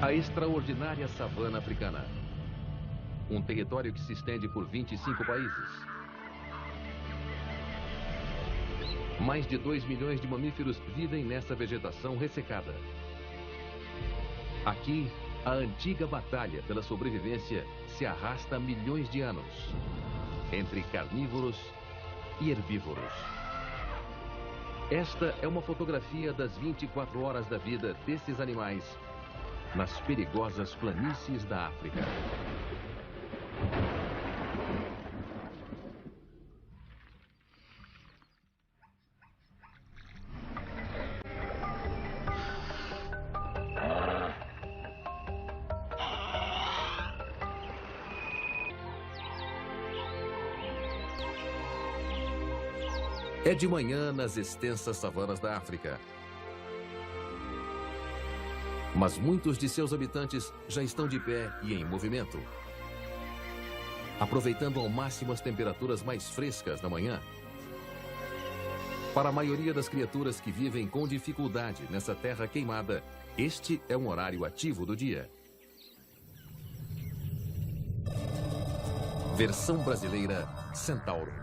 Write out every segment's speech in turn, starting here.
A extraordinária savana africana. Um território que se estende por 25 países. Mais de 2 milhões de mamíferos vivem nessa vegetação ressecada. Aqui, a antiga batalha pela sobrevivência se arrasta há milhões de anos, entre carnívoros e herbívoros. Esta é uma fotografia das 24 horas da vida desses animais nas perigosas planícies da África. É de manhã nas extensas savanas da África. Mas muitos de seus habitantes já estão de pé e em movimento, aproveitando ao máximo as temperaturas mais frescas da manhã. Para a maioria das criaturas que vivem com dificuldade nessa terra queimada, este é um horário ativo do dia. Versão brasileira Centauro.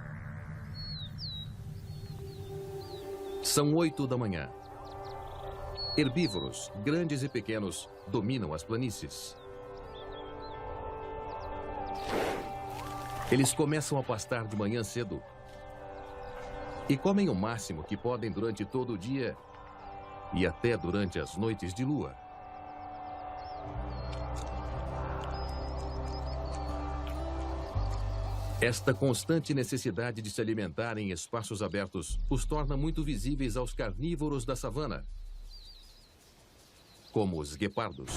São 8 da manhã. Herbívoros, grandes e pequenos, dominam as planícies. Eles começam a pastar de manhã cedo e comem o máximo que podem durante todo o dia e até durante as noites de lua. Esta constante necessidade de se alimentar em espaços abertos os torna muito visíveis aos carnívoros da savana, como os guepardos.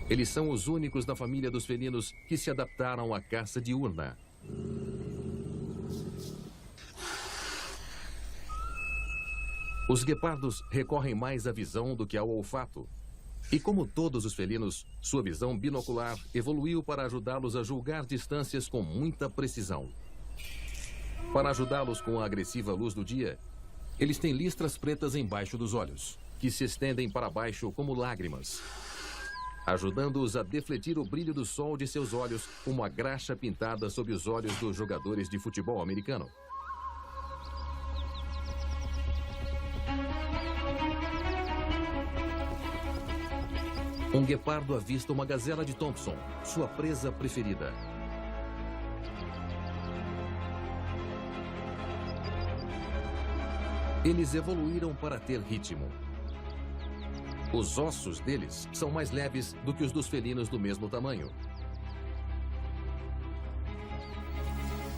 Eles são os únicos da família dos felinos que se adaptaram à caça diurna. Os guepardos recorrem mais à visão do que ao olfato. E como todos os felinos, sua visão binocular evoluiu para ajudá-los a julgar distâncias com muita precisão. Para ajudá-los com a agressiva luz do dia, eles têm listras pretas embaixo dos olhos, que se estendem para baixo como lágrimas, ajudando-os a defletir o brilho do sol de seus olhos como a graxa pintada sob os olhos dos jogadores de futebol americano. Um guepardo avista uma gazela de Thompson, sua presa preferida. Eles evoluíram para ter ritmo. Os ossos deles são mais leves do que os dos felinos do mesmo tamanho,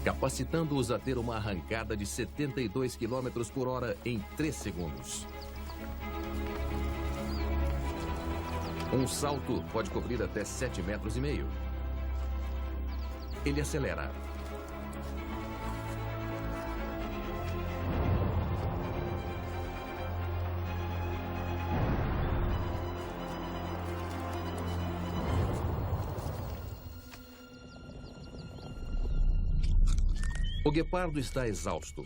capacitando-os a ter uma arrancada de 72 km por hora em 3 segundos. Um salto pode cobrir até 7,5 metros. Ele acelera. O guepardo está exausto.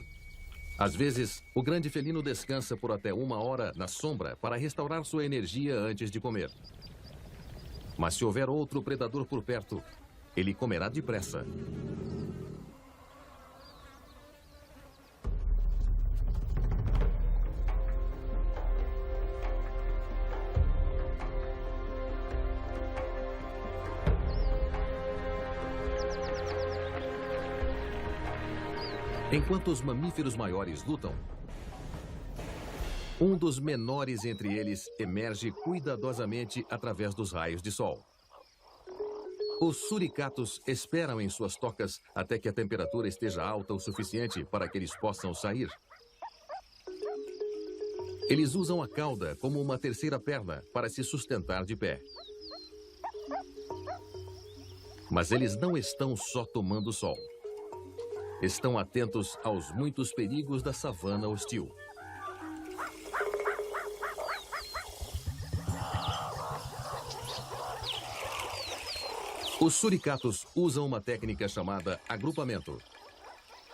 Às vezes, o grande felino descansa por até 1 hora na sombra para restaurar sua energia antes de comer. Mas se houver outro predador por perto, ele comerá depressa. Enquanto os mamíferos maiores lutam, um dos menores entre eles emerge cuidadosamente através dos raios de sol. Os suricatos esperam em suas tocas até que a temperatura esteja alta o suficiente para que eles possam sair. Eles usam a cauda como uma terceira perna para se sustentar de pé. Mas eles não estão só tomando sol. Estão atentos aos muitos perigos da savana hostil. Os suricatos usam uma técnica chamada agrupamento.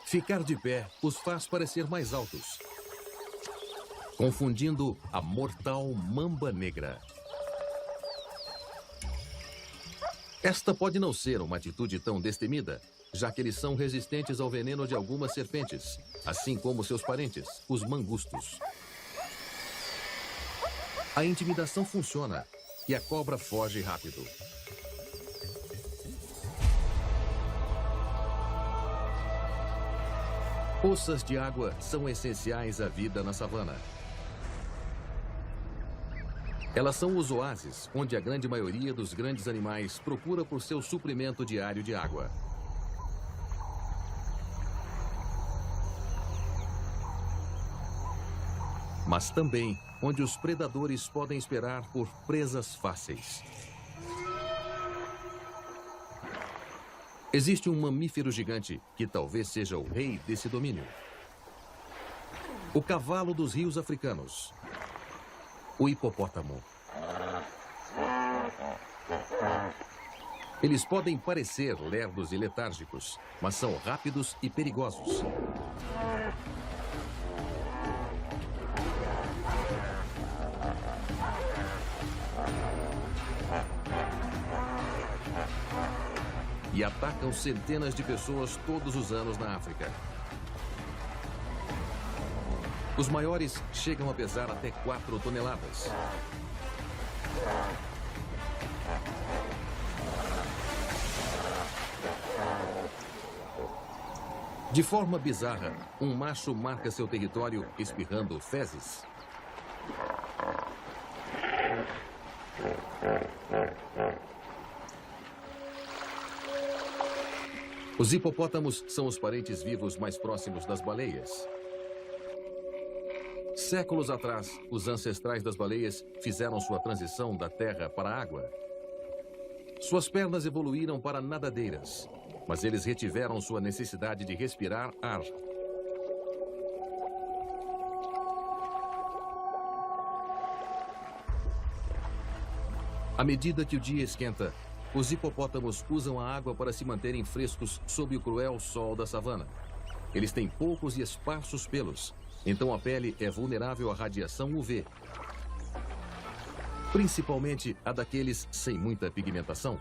Ficar de pé os faz parecer mais altos. confundindo a mortal mamba negra. Esta pode não ser uma atitude tão destemida, já que eles são resistentes ao veneno de algumas serpentes, assim como seus parentes, os mangustos. A intimidação funciona e a cobra foge rápido. Poças de água são essenciais à vida na savana. Elas são os oásis, onde a grande maioria dos grandes animais procura por seu suprimento diário de água. Mas também onde os predadores podem esperar por presas fáceis. Existe um mamífero gigante que talvez seja o rei desse domínio. O cavalo dos rios africanos. O hipopótamo. Eles podem parecer lerdos e letárgicos, mas são rápidos e perigosos. E atacam centenas de pessoas todos os anos na África. Os maiores chegam a pesar até 4 toneladas. De forma bizarra, um macho marca seu território espirrando fezes. Os hipopótamos são os parentes vivos mais próximos das baleias. Séculos atrás, os ancestrais das baleias fizeram sua transição da terra para a água. Suas pernas evoluíram para nadadeiras, mas eles retiveram sua necessidade de respirar ar. À medida que o dia esquenta, os hipopótamos usam a água para se manterem frescos sob o cruel sol da savana. Eles têm poucos e esparsos pelos, então a pele é vulnerável à radiação UV. Principalmente a daqueles sem muita pigmentação.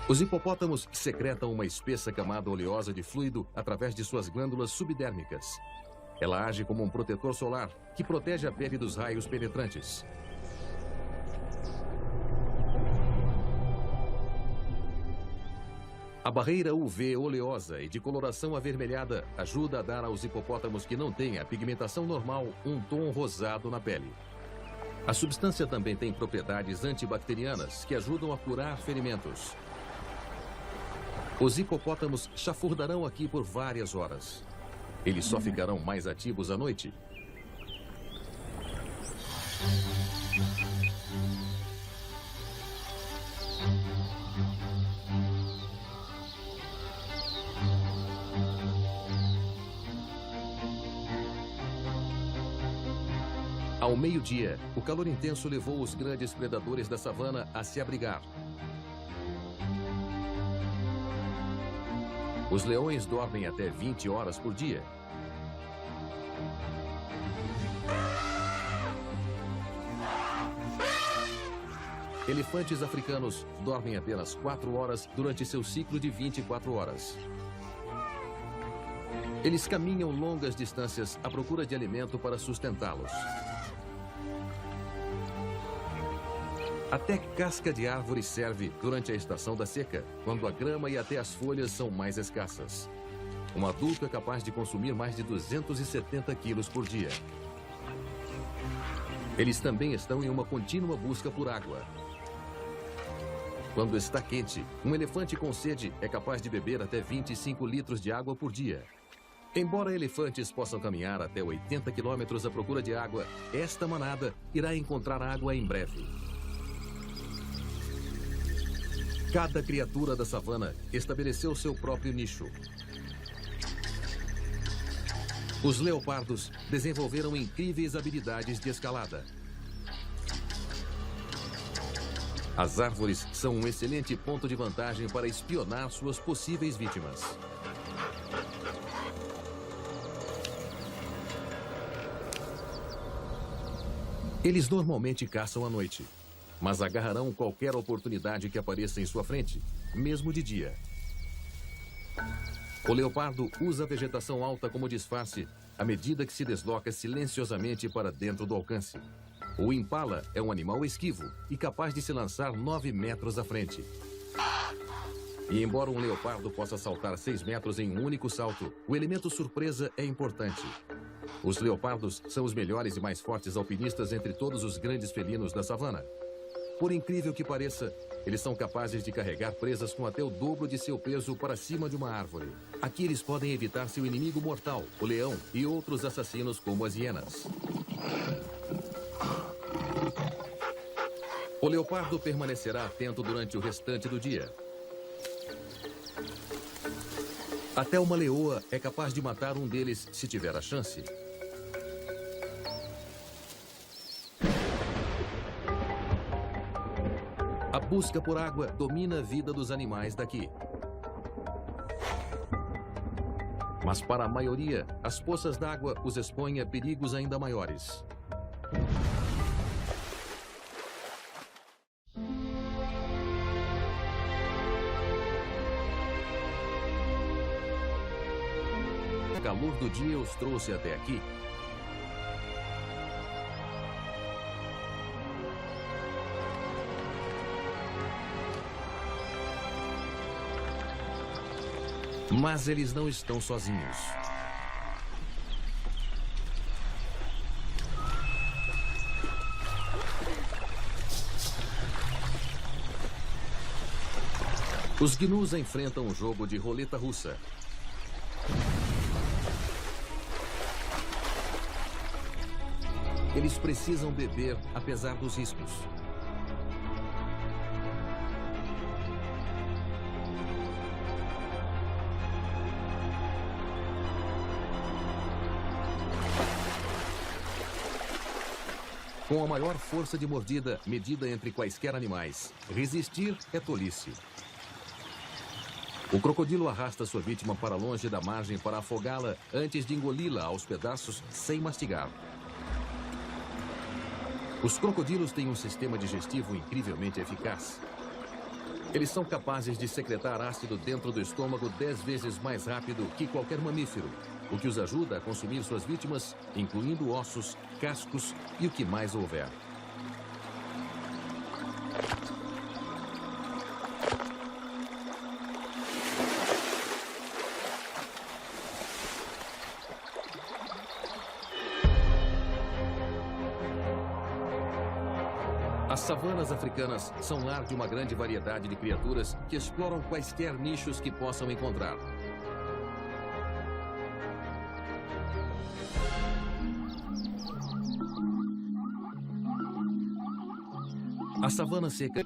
Os hipopótamos secretam uma espessa camada oleosa de fluido através de suas glândulas subdérmicas. Ela age como um protetor solar que protege a pele dos raios penetrantes. A barreira UV oleosa e de coloração avermelhada ajuda a dar aos hipopótamos que não têm a pigmentação normal um tom rosado na pele. A substância também tem propriedades antibacterianas que ajudam a curar ferimentos. Os hipopótamos chafurdarão aqui por várias horas. Eles só ficarão mais ativos à noite. Ao meio-dia, o calor intenso levou os grandes predadores da savana a se abrigar. Os leões dormem até 20 horas por dia. Elefantes africanos dormem apenas 4 horas durante seu ciclo de 24 horas. Eles caminham longas distâncias à procura de alimento para sustentá-los. Até casca de árvore serve durante a estação da seca, quando a grama e até as folhas são mais escassas. Um adulto é capaz de consumir mais de 270 quilos por dia. Eles também estão em uma contínua busca por água. Quando está quente, um elefante com sede é capaz de beber até 25 litros de água por dia. Embora elefantes possam caminhar até 80 quilômetros à procura de água, esta manada irá encontrar água em breve. Cada criatura da savana estabeleceu seu próprio nicho. Os leopardos desenvolveram incríveis habilidades de escalada. As árvores são um excelente ponto de vantagem para espionar suas possíveis vítimas. Eles normalmente caçam à noite, mas agarrarão qualquer oportunidade que apareça em sua frente, mesmo de dia. O leopardo usa a vegetação alta como disfarce à medida que se desloca silenciosamente para dentro do alcance. O impala é um animal esquivo e capaz de se lançar 9 metros à frente. E embora um leopardo possa saltar 6 metros em um único salto, o elemento surpresa é importante. Os leopardos são os melhores e mais fortes alpinistas entre todos os grandes felinos da savana. Por incrível que pareça, eles são capazes de carregar presas com até o dobro de seu peso para cima de uma árvore. Aqui eles podem evitar seu inimigo mortal, o leão, e outros assassinos como as hienas. O leopardo permanecerá atento durante o restante do dia. Até uma leoa é capaz de matar um deles se tiver a chance. A busca por água domina a vida dos animais daqui. Mas para a maioria, as poças d'água os expõem a perigos ainda maiores. O calor do dia os trouxe até aqui. Mas eles não estão sozinhos. Os gnus enfrentam um jogo de roleta russa. Eles precisam beber apesar dos riscos. Com a maior força de mordida medida entre quaisquer animais, resistir é tolice. O crocodilo arrasta sua vítima para longe da margem para afogá-la antes de engoli-la aos pedaços sem mastigar. Os crocodilos têm um sistema digestivo incrivelmente eficaz. Eles são capazes de secretar ácido dentro do estômago 10 vezes mais rápido que qualquer mamífero, o que os ajuda a consumir suas vítimas, incluindo ossos, cascos e o que mais houver. As savanas africanas são lar de uma grande variedade de criaturas que exploram quaisquer nichos que possam encontrar. A savana seca.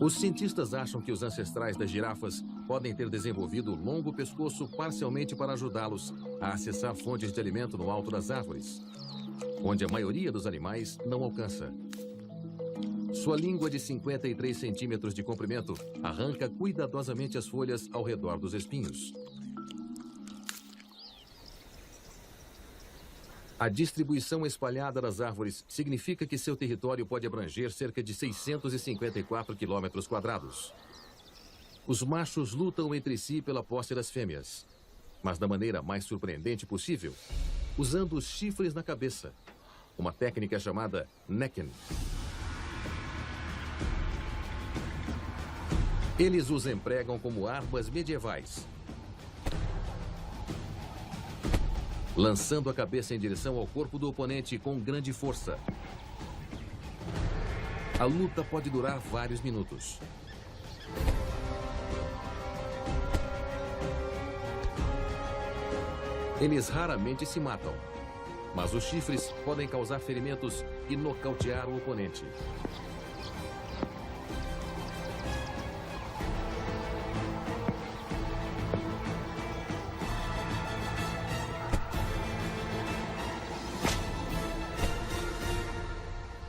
Os cientistas acham que os ancestrais das girafas podem ter desenvolvido longo pescoço parcialmente para ajudá-los a acessar fontes de alimento no alto das árvores, onde a maioria dos animais não alcança. Sua língua de 53 centímetros de comprimento arranca cuidadosamente as folhas ao redor dos espinhos. A distribuição espalhada das árvores significa que seu território pode abranger cerca de 654 quilômetros quadrados. Os machos lutam entre si pela posse das fêmeas, mas da maneira mais surpreendente possível, usando os chifres na cabeça, uma técnica chamada necking. Eles os empregam como armas medievais, lançando a cabeça em direção ao corpo do oponente com grande força. A luta pode durar vários minutos. Eles raramente se matam, mas os chifres podem causar ferimentos e nocautear o oponente.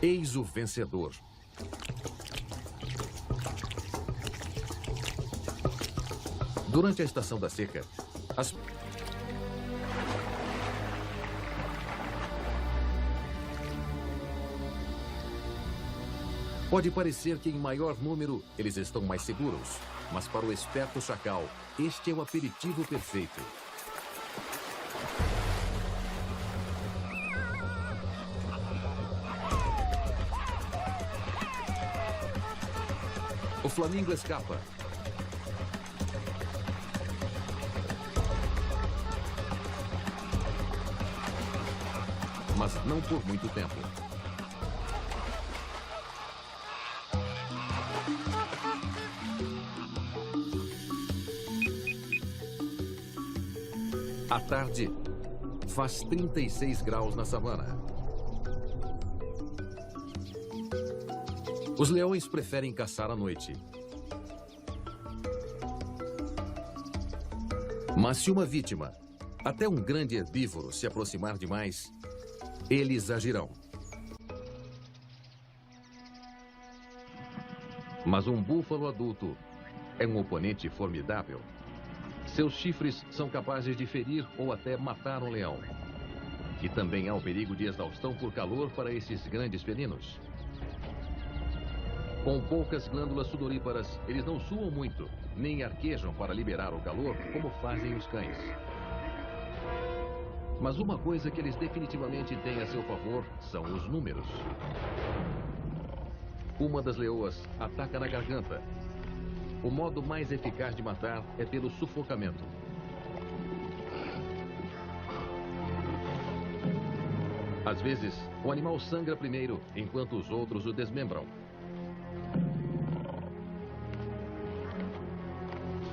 Eis o vencedor. Durante a estação da seca, Pode parecer que em maior número eles estão mais seguros, mas para o esperto chacal, este é o aperitivo perfeito. O flamingo escapa. Mas não por muito tempo. À tarde, faz 36 graus na savana. Os leões preferem caçar à noite. Mas se uma vítima, até um grande herbívoro, se aproximar demais, eles agirão. Mas um búfalo adulto é um oponente formidável. Seus chifres são capazes de ferir ou até matar um leão. E também há o perigo de exaustão por calor para esses grandes felinos. Com poucas glândulas sudoríparas, eles não suam muito, nem arquejam para liberar o calor, como fazem os cães. Mas uma coisa que eles definitivamente têm a seu favor são os números. Uma das leoas ataca na garganta. O modo mais eficaz de matar é pelo sufocamento. Às vezes, o animal sangra primeiro, enquanto os outros o desmembram.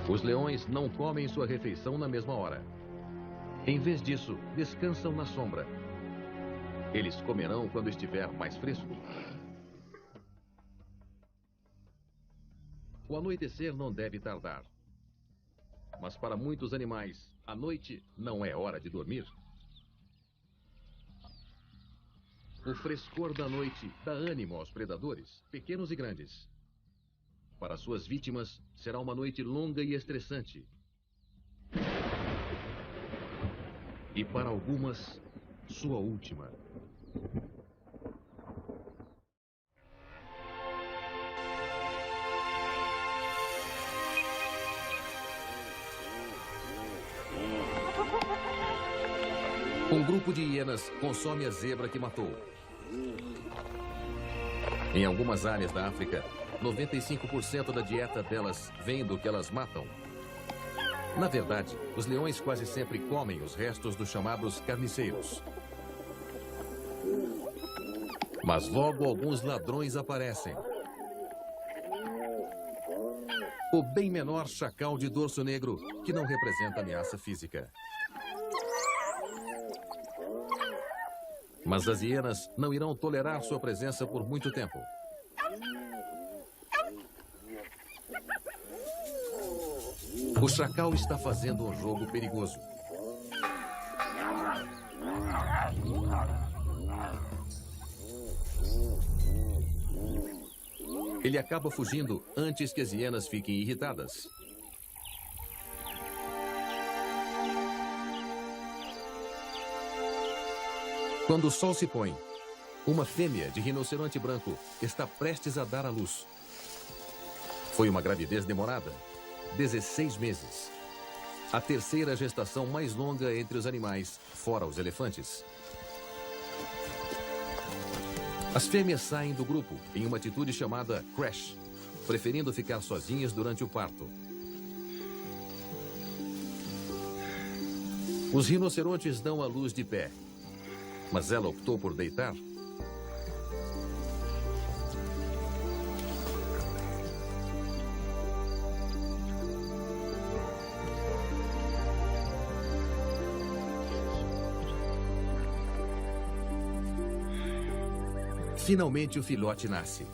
Os leões não comem sua refeição na mesma hora. Em vez disso, descansam na sombra. Eles comerão quando estiver mais fresco. O anoitecer não deve tardar. Mas para muitos animais, a noite não é hora de dormir. O frescor da noite dá ânimo aos predadores, pequenos e grandes. Para suas vítimas, será uma noite longa e estressante. E para algumas, sua última. Um grupo de hienas consome a zebra que matou. Em algumas áreas da África, 95% da dieta delas vem do que elas matam. Na verdade, os leões quase sempre comem os restos dos chamados carniceiros. Mas logo alguns ladrões aparecem. O bem menor chacal de dorso negro, que não representa ameaça física. Mas as hienas não irão tolerar sua presença por muito tempo. O chacal está fazendo um jogo perigoso. Ele acaba fugindo antes que as hienas fiquem irritadas. Quando o sol se põe, uma fêmea de rinoceronte branco está prestes a dar à luz. Foi uma gravidez demorada, 16 meses. A terceira gestação mais longa entre os animais, fora os elefantes. As fêmeas saem do grupo em uma atitude chamada crash, preferindo ficar sozinhas durante o parto. Os rinocerontes dão à luz de pé, mas ela optou por deitar. Finalmente o filhote nasce.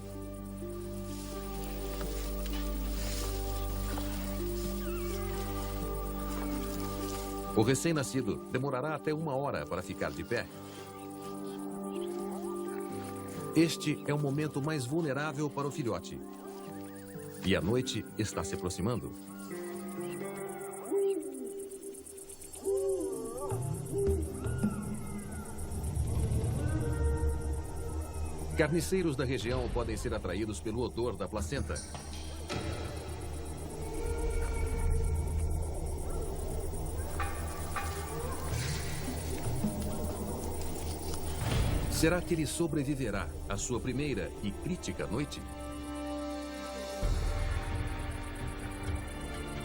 O recém-nascido demorará até 1 hora para ficar de pé. Este é o momento mais vulnerável para o filhote. E a noite está se aproximando. Carniceiros da região podem ser atraídos pelo odor da placenta. Será que ele sobreviverá à sua primeira e crítica noite?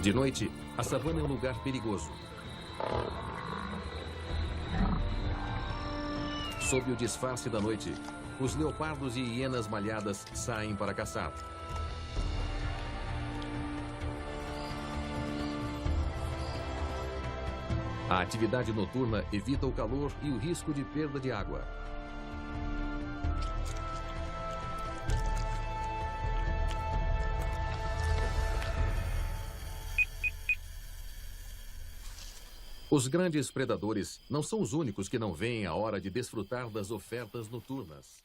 De noite, a savana é um lugar perigoso. Sob o disfarce da noite, os leopardos e hienas malhadas saem para caçar. A atividade noturna evita o calor e o risco de perda de água. Os grandes predadores não são os únicos que não veem a hora de desfrutar das ofertas noturnas.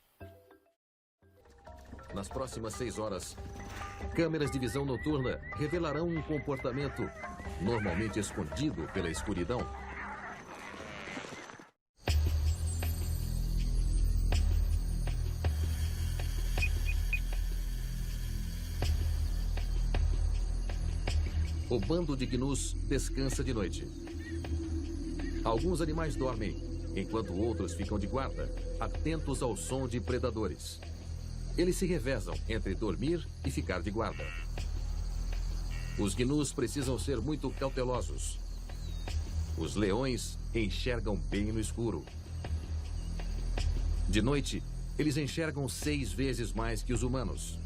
Nas próximas 6 horas, câmeras de visão noturna revelarão um comportamento normalmente escondido pela escuridão. O bando de gnus descansa de noite. Alguns animais dormem, enquanto outros ficam de guarda, atentos ao som de predadores. Eles se revezam entre dormir e ficar de guarda. Os gnus precisam ser muito cautelosos. Os leões enxergam bem no escuro. De noite, eles enxergam 6 vezes mais que os humanos.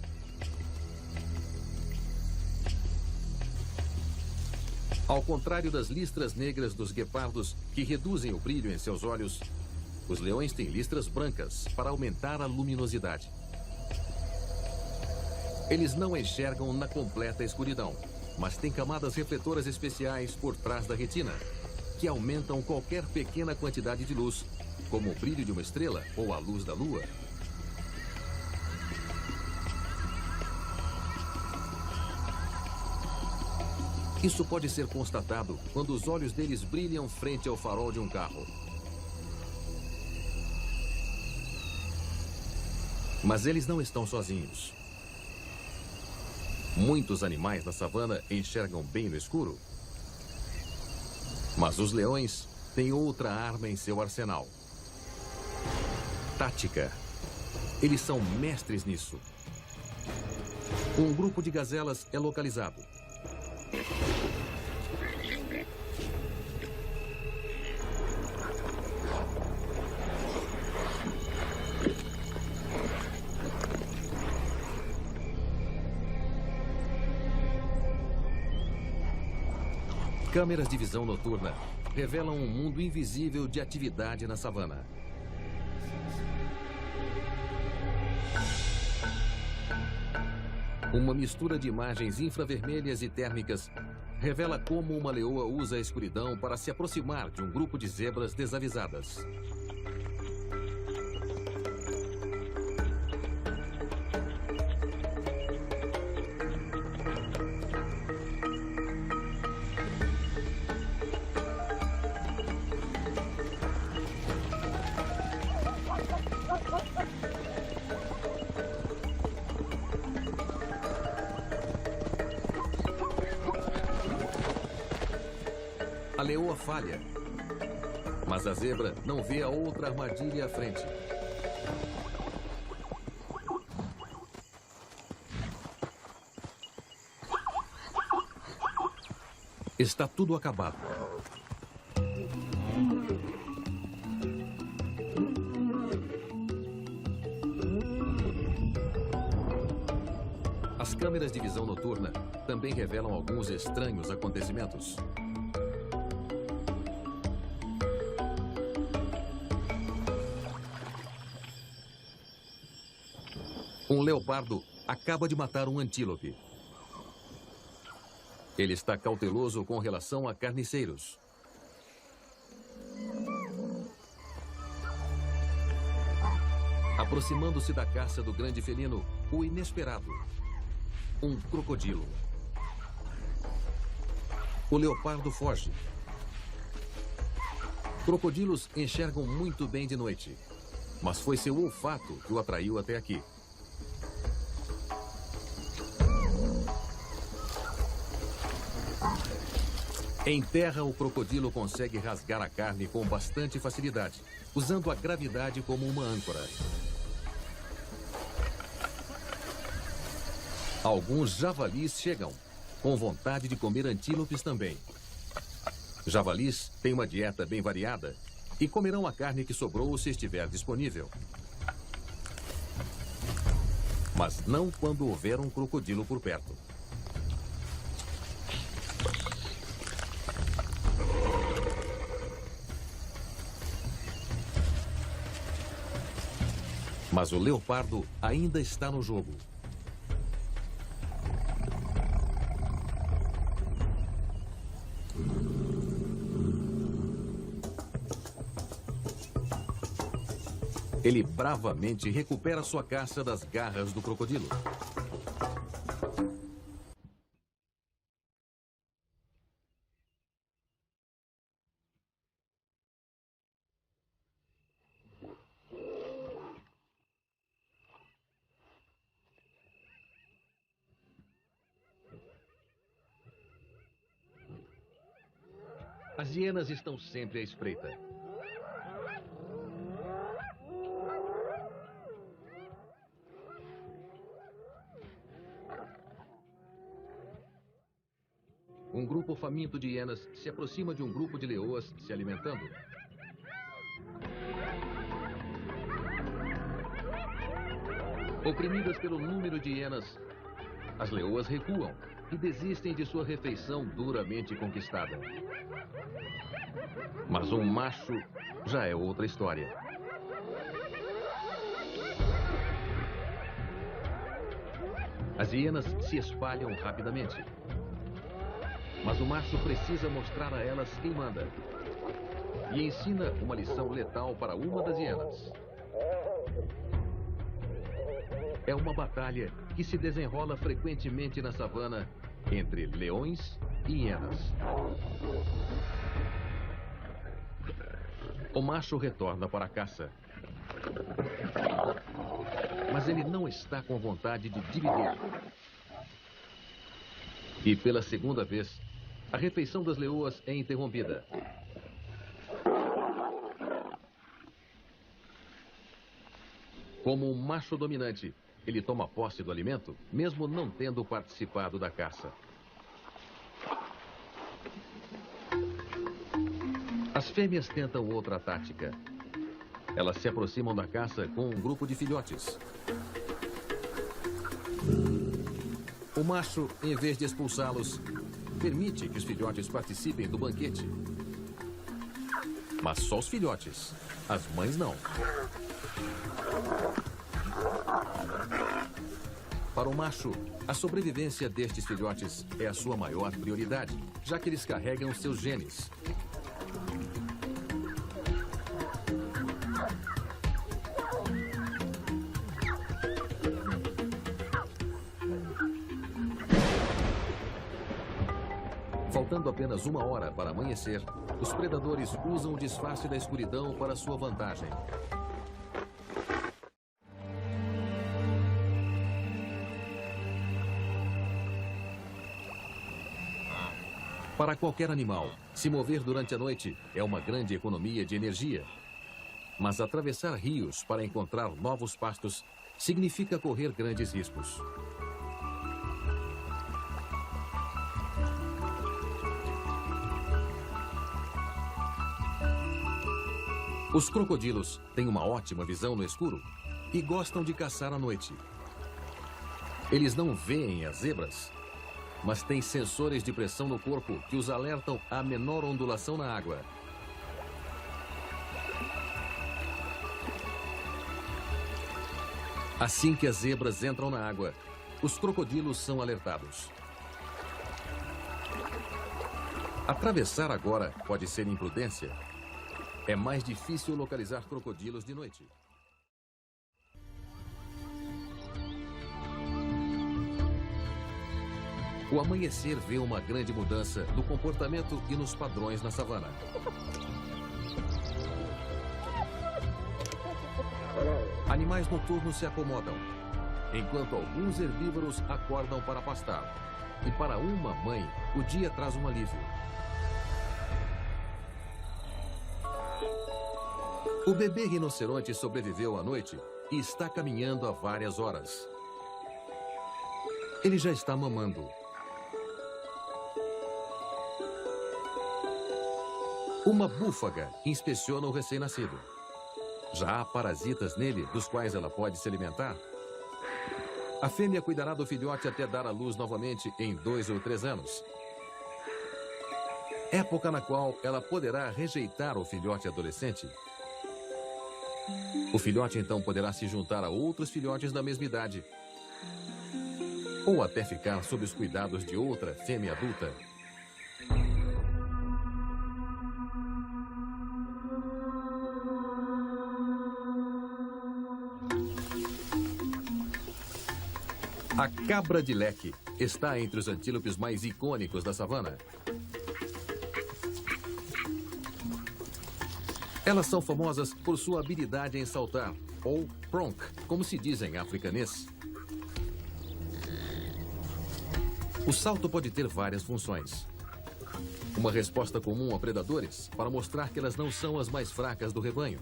Ao contrário das listras negras dos guepardos, que reduzem o brilho em seus olhos, os leões têm listras brancas para aumentar a luminosidade. Eles não enxergam na completa escuridão, mas têm camadas refletoras especiais por trás da retina, que aumentam qualquer pequena quantidade de luz, como o brilho de uma estrela ou a luz da lua. Isso pode ser constatado quando os olhos deles brilham frente ao farol de um carro. Mas eles não estão sozinhos. Muitos animais da savana enxergam bem no escuro. Mas os leões têm outra arma em seu arsenal: tática. Eles são mestres nisso. Um grupo de gazelas é localizado. Câmeras de visão noturna revelam um mundo invisível de atividade na savana. Uma mistura de imagens infravermelhas e térmicas revela como uma leoa usa a escuridão para se aproximar de um grupo de zebras desavisadas. A leoa falha, mas a zebra não vê a outra armadilha à frente. Está tudo acabado. As câmeras de visão noturna também revelam alguns estranhos acontecimentos. Um leopardo acaba de matar um antílope. Ele está cauteloso com relação a carniceiros. Aproximando-se da caça do grande felino, o inesperado: um crocodilo. O leopardo foge. Crocodilos enxergam muito bem de noite. Mas foi seu olfato que o atraiu até aqui. Em terra, o crocodilo consegue rasgar a carne com bastante facilidade, usando a gravidade como uma âncora. Alguns javalis chegam, com vontade de comer antílopes também. Javalis têm uma dieta bem variada e comerão a carne que sobrou se estiver disponível. Mas não quando houver um crocodilo por perto. Mas o leopardo ainda está no jogo. Ele bravamente recupera sua caça das garras do crocodilo. As hienas estão sempre à espreita. Um grupo faminto de hienas se aproxima de um grupo de leoas se alimentando. Oprimidas pelo número de hienas, as leoas recuam e desistem de sua refeição duramente conquistada. Mas um macho já é outra história. As hienas se espalham rapidamente. Mas o macho precisa mostrar a elas quem manda. E ensina uma lição letal para uma das hienas. É uma batalha que se desenrola frequentemente na savana entre leões e hienas. O macho retorna para a caça. Mas ele não está com vontade de dividir. E pela segunda vez, a refeição das leoas é interrompida. Como um macho dominante, ele toma posse do alimento, mesmo não tendo participado da caça. As fêmeas tentam outra tática. Elas se aproximam da caça com um grupo de filhotes. O macho, em vez de expulsá-los, permite que os filhotes participem do banquete. Mas só os filhotes. As mães não. Para o macho, a sobrevivência destes filhotes é a sua maior prioridade, já que eles carregam seus genes. Faltando apenas 1 hora para amanhecer, os predadores usam o disfarce da escuridão para sua vantagem. Para qualquer animal, se mover durante a noite é uma grande economia de energia. Mas atravessar rios para encontrar novos pastos significa correr grandes riscos. Os crocodilos têm uma ótima visão no escuro e gostam de caçar à noite. Eles não veem as zebras, mas têm sensores de pressão no corpo que os alertam à menor ondulação na água. Assim que as zebras entram na água, os crocodilos são alertados. Atravessar agora pode ser imprudência. É mais difícil localizar crocodilos de noite. O amanhecer vê uma grande mudança no comportamento e nos padrões na savana. Animais noturnos se acomodam, enquanto alguns herbívoros acordam para pastar. E para uma mãe, o dia traz um alívio. O bebê rinoceronte sobreviveu à noite e está caminhando há várias horas. Ele já está mamando. Uma búfaga inspeciona o recém-nascido. Já há parasitas nele, dos quais ela pode se alimentar. A fêmea cuidará do filhote até dar à luz novamente em 2 ou 3 anos. Época na qual ela poderá rejeitar o filhote adolescente. O filhote então poderá se juntar a outros filhotes da mesma idade. Ou até ficar sob os cuidados de outra fêmea adulta. A cabra de leque está entre os antílopes mais icônicos da savana. Elas são famosas por sua habilidade em saltar, ou pronk, como se diz em africanês. O salto pode ter várias funções. Uma resposta comum a predadores, para mostrar que elas não são as mais fracas do rebanho.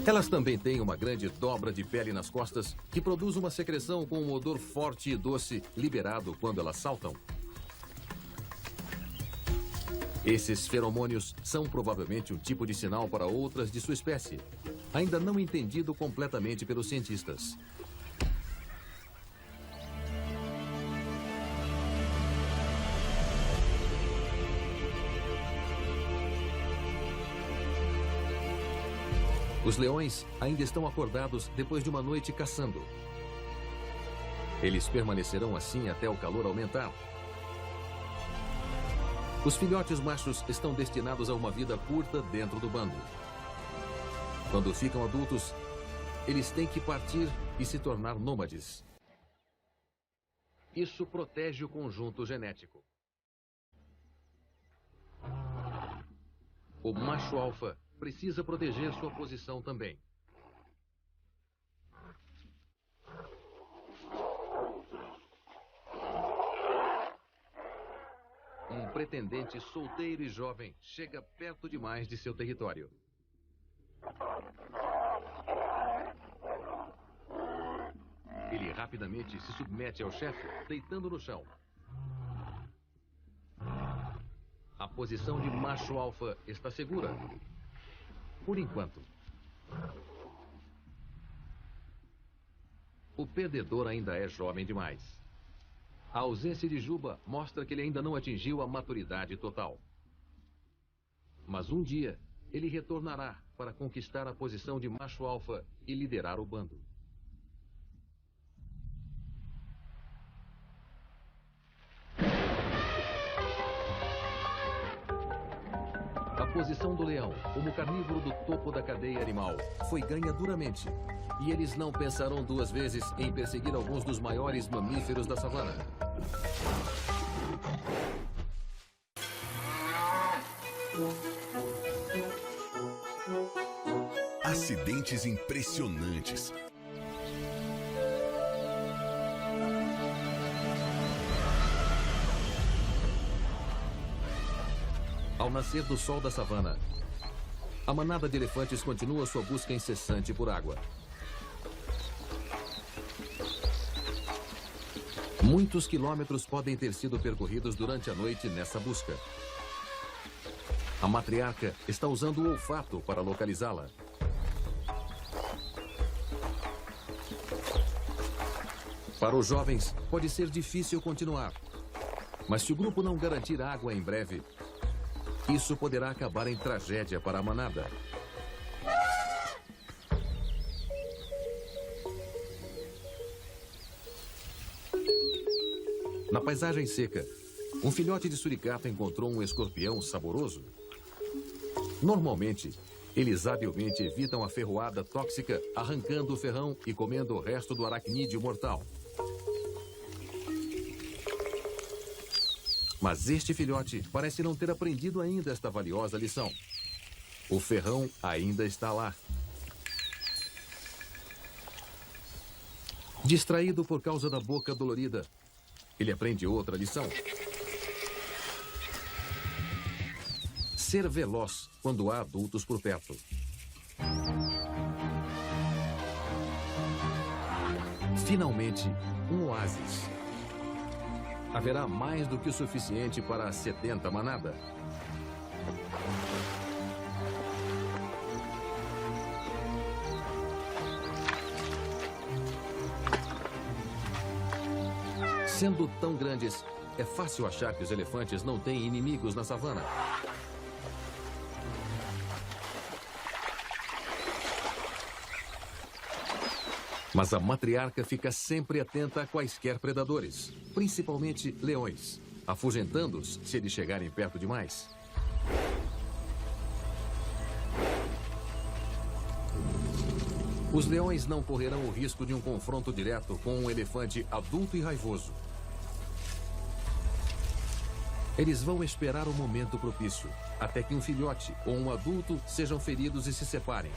Elas também têm uma grande dobra de pele nas costas, que produz uma secreção com um odor forte e doce liberado quando elas saltam. Esses feromônios são provavelmente um tipo de sinal para outras de sua espécie, ainda não entendido completamente pelos cientistas. Os leões ainda estão acordados depois de uma noite caçando. Eles permanecerão assim até o calor aumentar. Os filhotes machos estão destinados a uma vida curta dentro do bando. Quando ficam adultos, eles têm que partir e se tornar nômades. Isso protege o conjunto genético. O macho alfa precisa proteger sua posição também. Um pretendente solteiro e jovem chega perto demais de seu território. Ele rapidamente se submete ao chefe, deitando no chão. A posição de macho alfa está segura. Por enquanto. O perdedor ainda é jovem demais. A ausência de juba mostra que ele ainda não atingiu a maturidade total. Mas um dia, ele retornará para conquistar a posição de macho alfa e liderar o bando. A posição do leão, como carnívoro do topo da cadeia animal, foi ganha duramente. E eles não pensarão duas vezes em perseguir alguns dos maiores mamíferos da savana. Acidentes impressionantes. Ao nascer do sol da savana, a manada de elefantes continua sua busca incessante por água. Muitos quilômetros podem ter sido percorridos durante a noite nessa busca. A matriarca está usando o olfato para localizá-la. Para os jovens, pode ser difícil continuar. Mas se o grupo não garantir água em breve, isso poderá acabar em tragédia para a manada. Na paisagem seca, um filhote de suricata encontrou um escorpião saboroso. Normalmente, eles habilmente evitam a ferroada tóxica, arrancando o ferrão e comendo o resto do aracnídeo mortal. Mas este filhote parece não ter aprendido ainda esta valiosa lição. O ferrão ainda está lá. Distraído por causa da boca dolorida, ele aprende outra lição. Ser veloz quando há adultos por perto. Finalmente, um oásis. Haverá mais do que o suficiente para 70 manada. Sendo tão grandes, é fácil achar que os elefantes não têm inimigos na savana. Mas a matriarca fica sempre atenta a quaisquer predadores, principalmente leões, afugentando-os se eles chegarem perto demais. Os leões não correrão o risco de um confronto direto com um elefante adulto e raivoso. Eles vão esperar o momento propício, até que um filhote ou um adulto sejam feridos e se separem.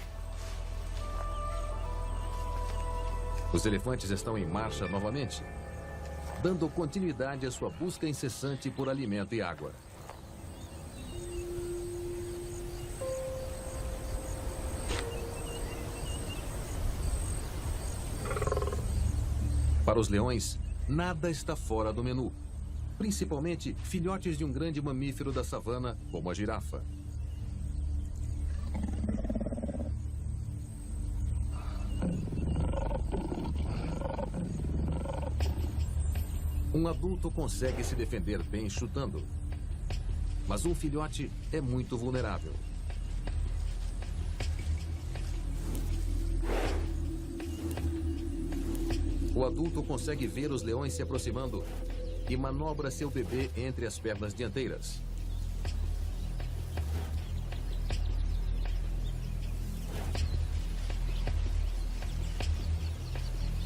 Os elefantes estão em marcha novamente, dando continuidade à sua busca incessante por alimento e água. Para os leões, nada está fora do menu, principalmente filhotes de um grande mamífero da savana, como a girafa. Um adulto consegue se defender bem chutando, mas um filhote é muito vulnerável. O adulto consegue ver os leões se aproximando e manobra seu bebê entre as pernas dianteiras.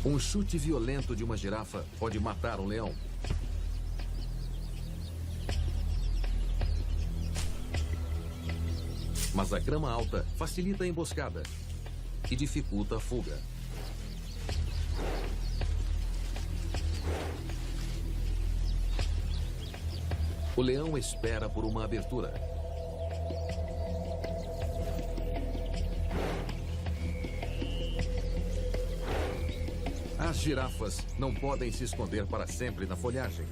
Um chute violento de uma girafa pode matar um leão. Mas a grama alta facilita a emboscada e dificulta a fuga. O leão espera por uma abertura. As girafas não podem se esconder para sempre na folhagem.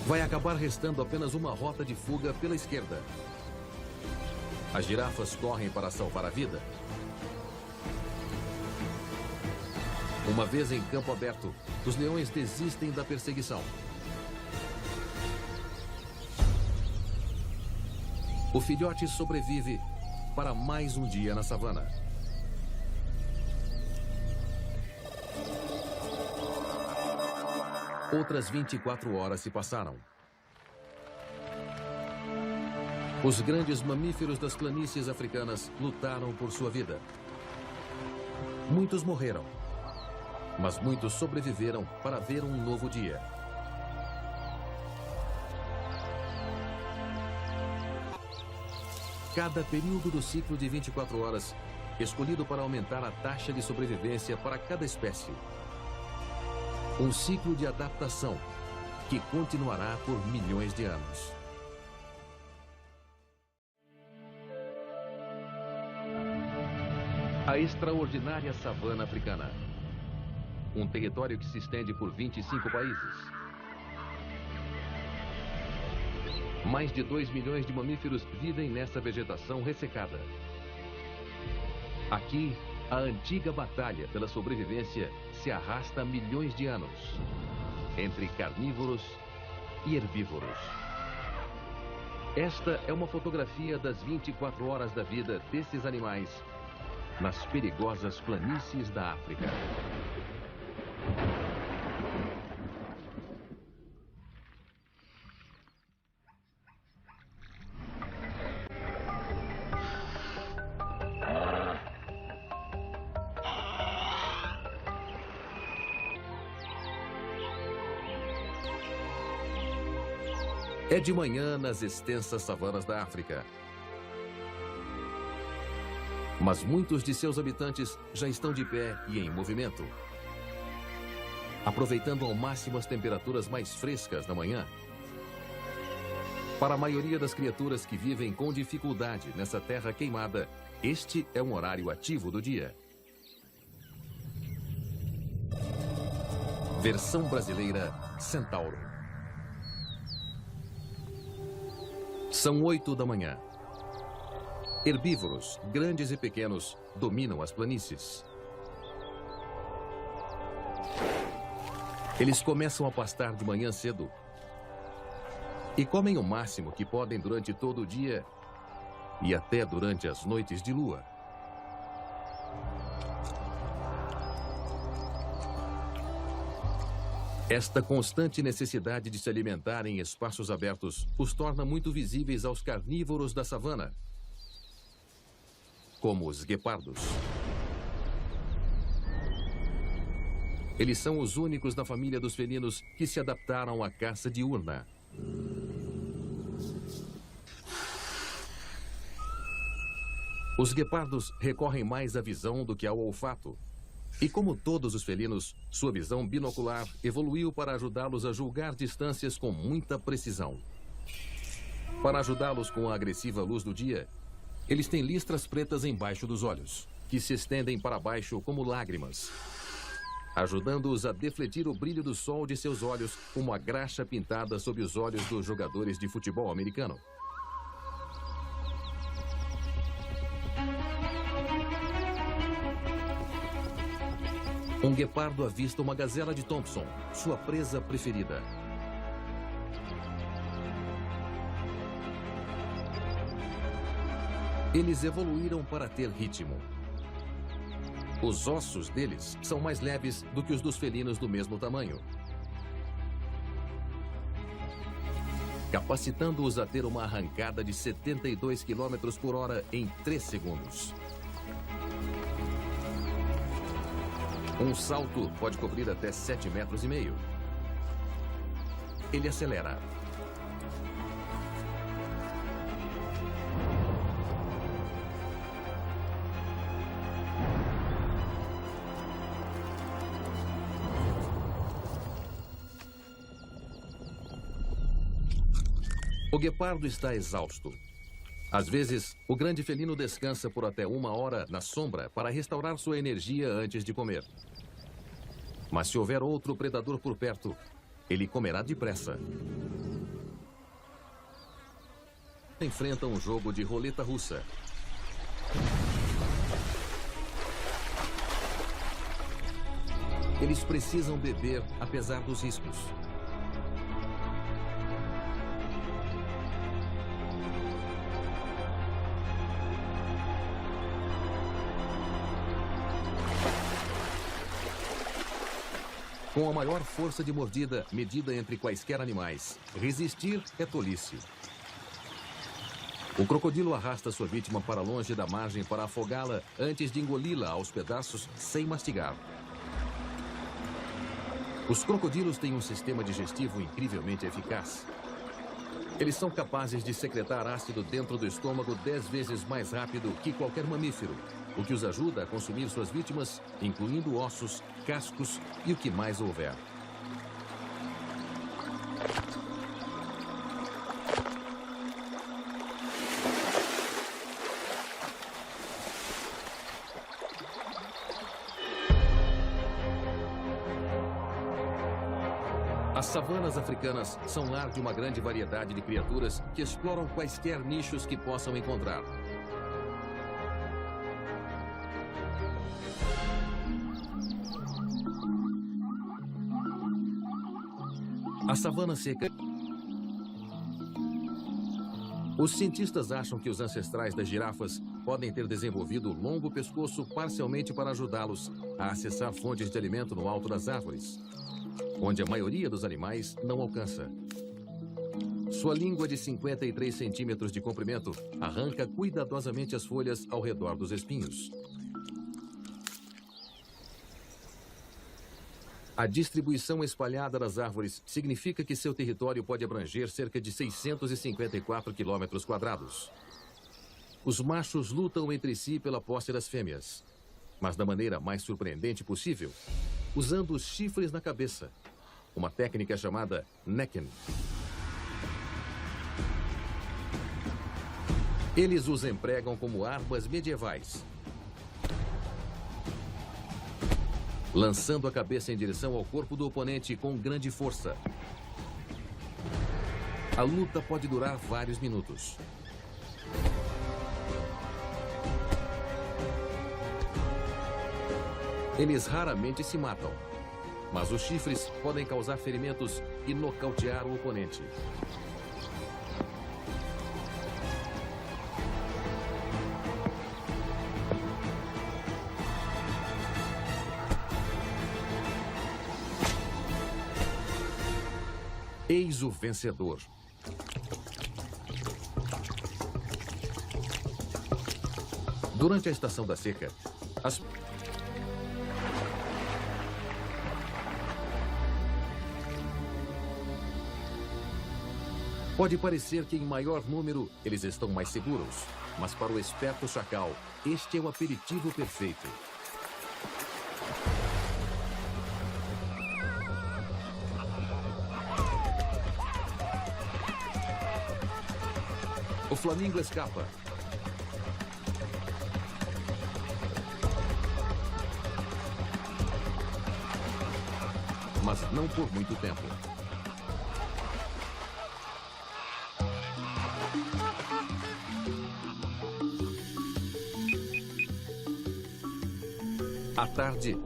Vai acabar restando apenas uma rota de fuga pela esquerda. As girafas correm para salvar a vida. Uma vez em campo aberto, os leões desistem da perseguição. O filhote sobrevive para mais um dia na savana. Outras 24 horas se passaram. Os grandes mamíferos das planícies africanas lutaram por sua vida. Muitos morreram, mas muitos sobreviveram para ver um novo dia. Cada período do ciclo de 24 horas, escolhido para aumentar a taxa de sobrevivência para cada espécie. Um ciclo de adaptação que continuará por milhões de anos. A extraordinária savana africana. Um território que se estende por 25 países. Mais de 2 milhões de mamíferos vivem nessa vegetação ressecada. Aqui, a antiga batalha pela sobrevivência se arrasta há milhões de anos, entre carnívoros e herbívoros. Esta é uma fotografia das 24 horas da vida desses animais nas perigosas planícies da África. É de manhã nas extensas savanas da África. Mas muitos de seus habitantes já estão de pé e em movimento, aproveitando ao máximo as temperaturas mais frescas da manhã. Para a maioria das criaturas que vivem com dificuldade nessa terra queimada, este é um horário ativo do dia. Versão brasileira Centauro. São 8 da manhã. Herbívoros, grandes e pequenos, dominam as planícies. Eles começam a pastar de manhã cedo e comem o máximo que podem durante todo o dia e até durante as noites de lua. Esta constante necessidade de se alimentar em espaços abertos os torna muito visíveis aos carnívoros da savana, como os guepardos. Eles são os únicos da família dos felinos que se adaptaram à caça diurna. Os guepardos recorrem mais à visão do que ao olfato. E como todos os felinos, sua visão binocular evoluiu para ajudá-los a julgar distâncias com muita precisão. Para ajudá-los com a agressiva luz do dia, eles têm listras pretas embaixo dos olhos, que se estendem para baixo como lágrimas, ajudando-os a defletir o brilho do sol de seus olhos como a graxa pintada sob os olhos dos jogadores de futebol americano. Um guepardo avista uma gazela de Thompson, sua presa preferida. Eles evoluíram para ter ritmo. Os ossos deles são mais leves do que os dos felinos do mesmo tamanho, capacitando-os a ter uma arrancada de 72 km por hora em 3 segundos. Um salto pode cobrir até 7,5 metros. Ele acelera. O guepardo está exausto. Às vezes, o grande felino descansa por até 1 hora na sombra para restaurar sua energia antes de comer. Mas se houver outro predador por perto, ele comerá depressa. Enfrentam um jogo de roleta russa. Eles precisam beber apesar dos riscos. Com a maior força de mordida medida entre quaisquer animais, resistir é tolice. O crocodilo arrasta sua vítima para longe da margem para afogá-la antes de engoli-la aos pedaços sem mastigar. Os crocodilos têm um sistema digestivo incrivelmente eficaz. Eles são capazes de secretar ácido dentro do estômago 10 vezes mais rápido que qualquer mamífero, o que os ajuda a consumir suas vítimas, incluindo ossos, cascos e o que mais houver. As savanas africanas são lar de uma grande variedade de criaturas que exploram quaisquer nichos que possam encontrar. A savana seca. Os cientistas acham que os ancestrais das girafas podem ter desenvolvido longo pescoço parcialmente para ajudá-los a acessar fontes de alimento no alto das árvores, onde a maioria dos animais não alcança. Sua língua de 53 centímetros de comprimento arranca cuidadosamente as folhas ao redor dos espinhos. A distribuição espalhada das árvores significa que seu território pode abranger cerca de 654 quilômetros quadrados. Os machos lutam entre si pela posse das fêmeas, mas da maneira mais surpreendente possível, usando os chifres na cabeça, uma técnica chamada necking. Eles os empregam como armas medievais, lançando a cabeça em direção ao corpo do oponente com grande força. A luta pode durar vários minutos. Eles raramente se matam, mas os chifres podem causar ferimentos e nocautear o oponente. Eis o vencedor. Durante a estação da seca, pode parecer que em maior número eles estão mais seguros, mas para o esperto chacal, este é o aperitivo perfeito. O flamingo escapa. Mas não por muito tempo. À tarde,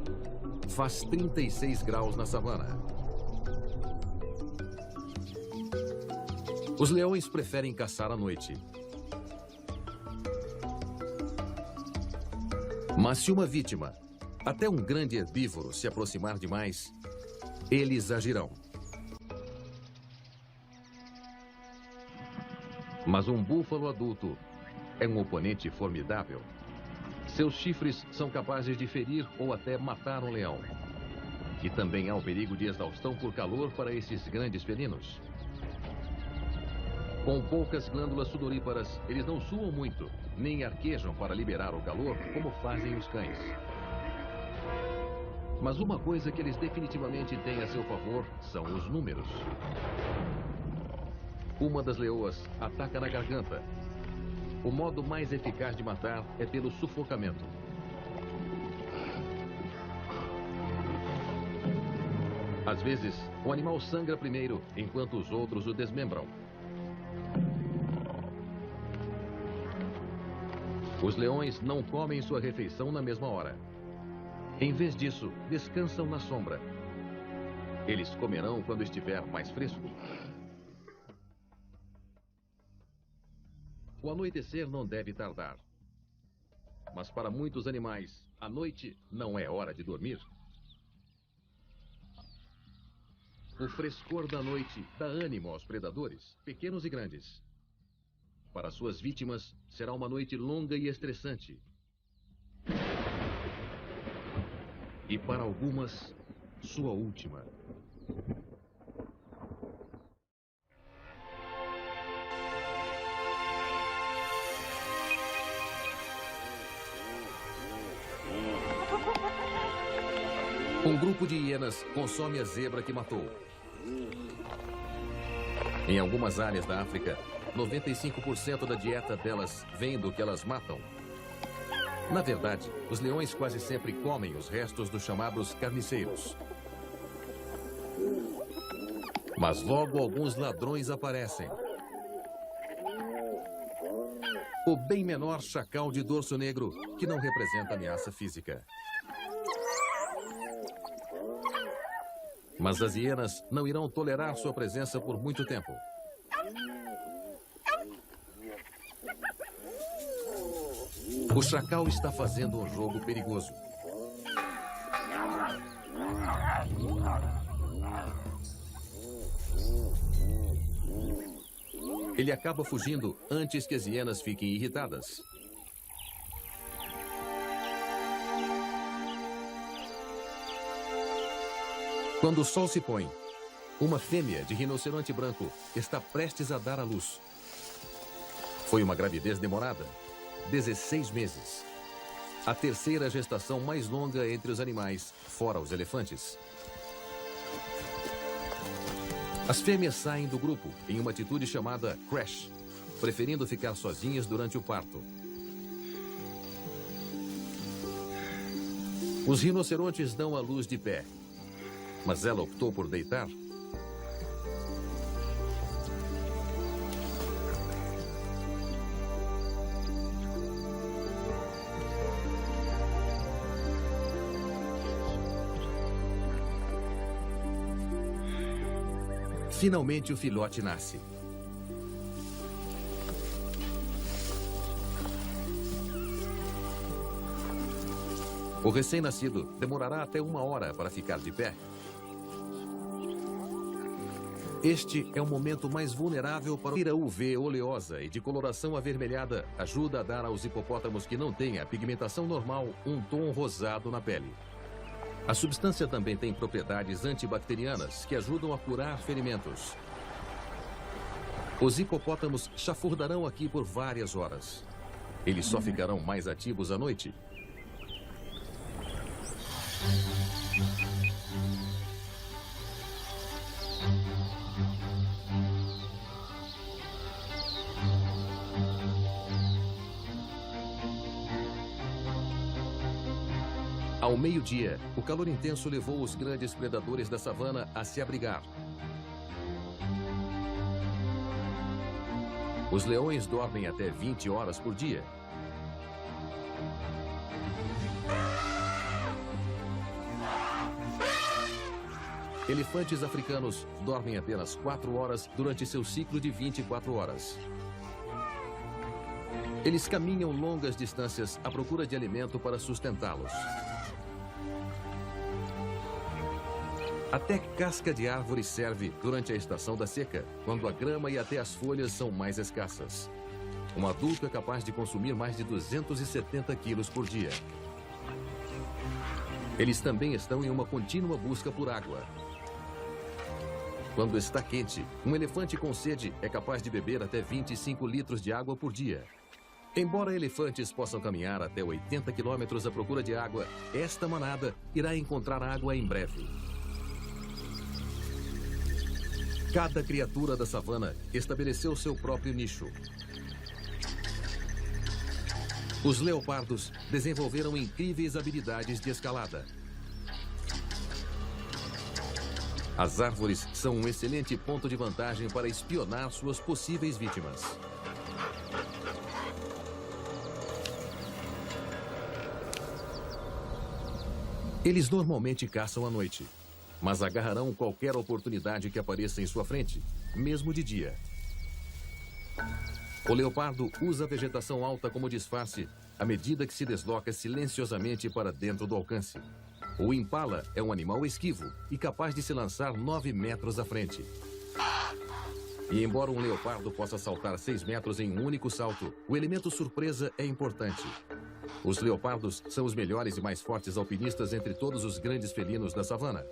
faz 36 graus na savana. Os leões preferem caçar à noite. Mas se uma vítima, até um grande herbívoro, se aproximar demais, eles agirão. Mas um búfalo adulto é um oponente formidável. Seus chifres são capazes de ferir ou até matar um leão. E também há o perigo de exaustão por calor para esses grandes felinos. Com poucas glândulas sudoríparas, eles não suam muito, nem arquejam para liberar o calor, como fazem os cães. Mas uma coisa que eles definitivamente têm a seu favor são os números. Uma das leoas ataca na garganta. O modo mais eficaz de matar é pelo sufocamento. Às vezes, o animal sangra primeiro, enquanto os outros o desmembram. Os leões não comem sua refeição na mesma hora. Em vez disso, descansam na sombra. Eles comerão quando estiver mais fresco. O anoitecer não deve tardar. Mas para muitos animais, a noite não é hora de dormir. O frescor da noite dá ânimo aos predadores, pequenos e grandes. Para suas vítimas, será uma noite longa e estressante. E para algumas, sua última. Um grupo de hienas consome a zebra que matou. Em algumas áreas da África, 95% da dieta delas vem do que elas matam. Na verdade, os leões quase sempre comem os restos dos chamados carniceiros. Mas logo alguns ladrões aparecem. O bem menor chacal de dorso negro, que não representa ameaça física. Mas as hienas não irão tolerar sua presença por muito tempo. O chacal está fazendo um jogo perigoso. Ele acaba fugindo antes que as hienas fiquem irritadas. Quando o sol se põe, uma fêmea de rinoceronte branco está prestes a dar à luz. Foi uma gravidez demorada, 16 meses. A terceira gestação mais longa entre os animais, fora os elefantes. As fêmeas saem do grupo em uma atitude chamada crash, preferindo ficar sozinhas durante o parto. Os rinocerontes dão à luz de pé, mas ela optou por deitar. Finalmente o filhote nasce. O recém-nascido demorará até 1 hora para ficar de pé. Este é o momento mais vulnerável para a ira UV oleosa e de coloração avermelhada ajuda a dar aos hipopótamos que não têm a pigmentação normal um tom rosado na pele. A substância também tem propriedades antibacterianas que ajudam a curar ferimentos. Os hipopótamos chafurdarão aqui por várias horas. Eles só ficarão mais ativos à noite. Ao meio-dia, o calor intenso levou os grandes predadores da savana a se abrigar. Os leões dormem até 20 horas por dia. Elefantes africanos dormem apenas 4 horas durante seu ciclo de 24 horas. Eles caminham longas distâncias à procura de alimento para sustentá-los. Até casca de árvore serve durante a estação da seca, quando a grama e até as folhas são mais escassas. Um adulto é capaz de consumir mais de 270 quilos por dia. Eles também estão em uma contínua busca por água. Quando está quente, um elefante com sede é capaz de beber até 25 litros de água por dia. Embora elefantes possam caminhar até 80 quilômetros à procura de água, esta manada irá encontrar água em breve. Cada criatura da savana estabeleceu seu próprio nicho. Os leopardos desenvolveram incríveis habilidades de escalada. As árvores são um excelente ponto de vantagem para espionar suas possíveis vítimas. Eles normalmente caçam à noite, mas agarrarão qualquer oportunidade que apareça em sua frente, mesmo de dia. O leopardo usa a vegetação alta como disfarce à medida que se desloca silenciosamente para dentro do alcance. O impala é um animal esquivo e capaz de se lançar 9 metros à frente. E embora um leopardo possa saltar 6 metros em um único salto, o elemento surpresa é importante. Os leopardos são os melhores e mais fortes alpinistas entre todos os grandes felinos da savana.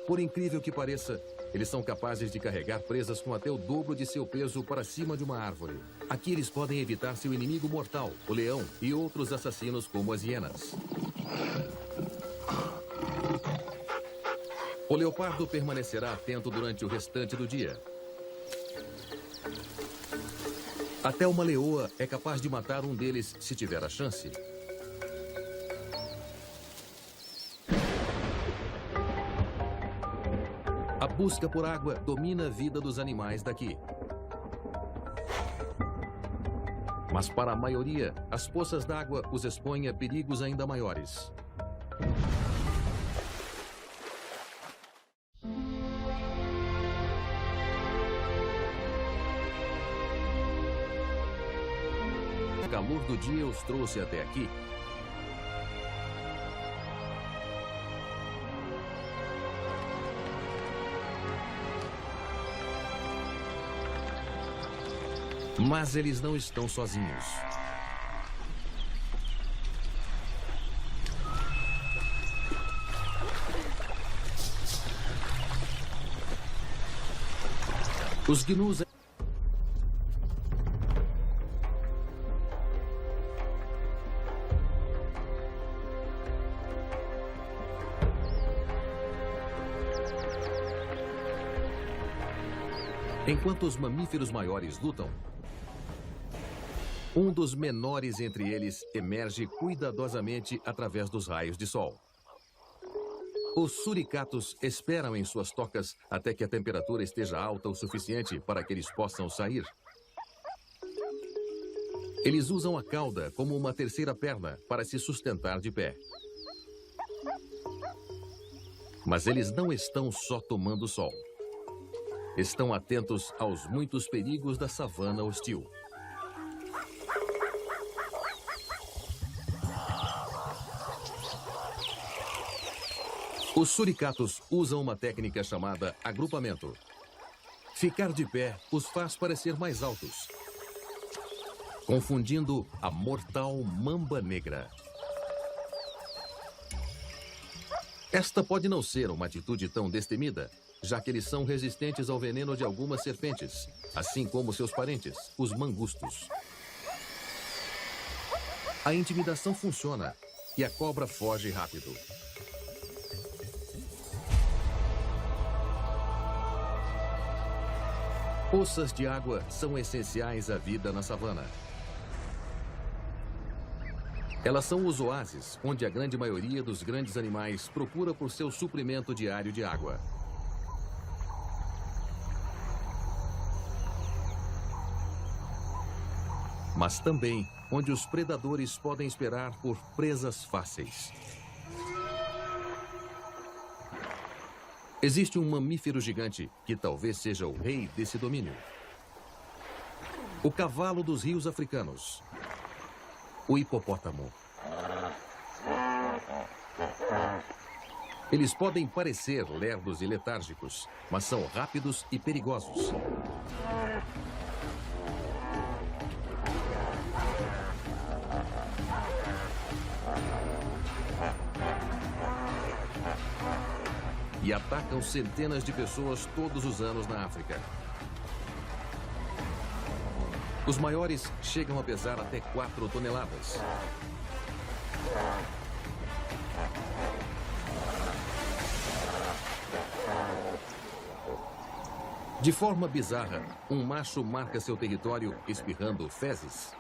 Por incrível que pareça, eles são capazes de carregar presas com até o dobro de seu peso para cima de uma árvore. Aqui eles podem evitar seu inimigo mortal, o leão, e outros assassinos como as hienas. O leopardo permanecerá atento durante o restante do dia. Até uma leoa é capaz de matar um deles se tiver a chance. A busca por água domina a vida dos animais daqui. Mas para a maioria, as poças d'água os expõem a perigos ainda maiores. O calor do dia os trouxe até aqui. Mas eles não estão sozinhos. Os gnus. Enquanto os mamíferos maiores lutam, um dos menores entre eles emerge cuidadosamente através dos raios de sol. Os suricatos esperam em suas tocas até que a temperatura esteja alta o suficiente para que eles possam sair. Eles usam a cauda como uma terceira perna para se sustentar de pé. Mas eles não estão só tomando sol. Estão atentos aos muitos perigos da savana hostil. Os suricatos usam uma técnica chamada agrupamento. Ficar de pé os faz parecer mais altos, confundindo a mortal mamba negra. Esta pode não ser uma atitude tão destemida, já que eles são resistentes ao veneno de algumas serpentes, assim como seus parentes, os mangustos. A intimidação funciona e a cobra foge rápido. Poças de água são essenciais à vida na savana. Elas são os oásis, onde a grande maioria dos grandes animais procura por seu suprimento diário de água. Mas também onde os predadores podem esperar por presas fáceis. Existe um mamífero gigante que talvez seja o rei desse domínio. O cavalo dos rios africanos. O hipopótamo. Eles podem parecer lerdos e letárgicos, mas são rápidos e perigosos. E atacam centenas de pessoas todos os anos na África. Os maiores chegam a pesar até 4 toneladas. De forma bizarra, um macho marca seu território espirrando fezes.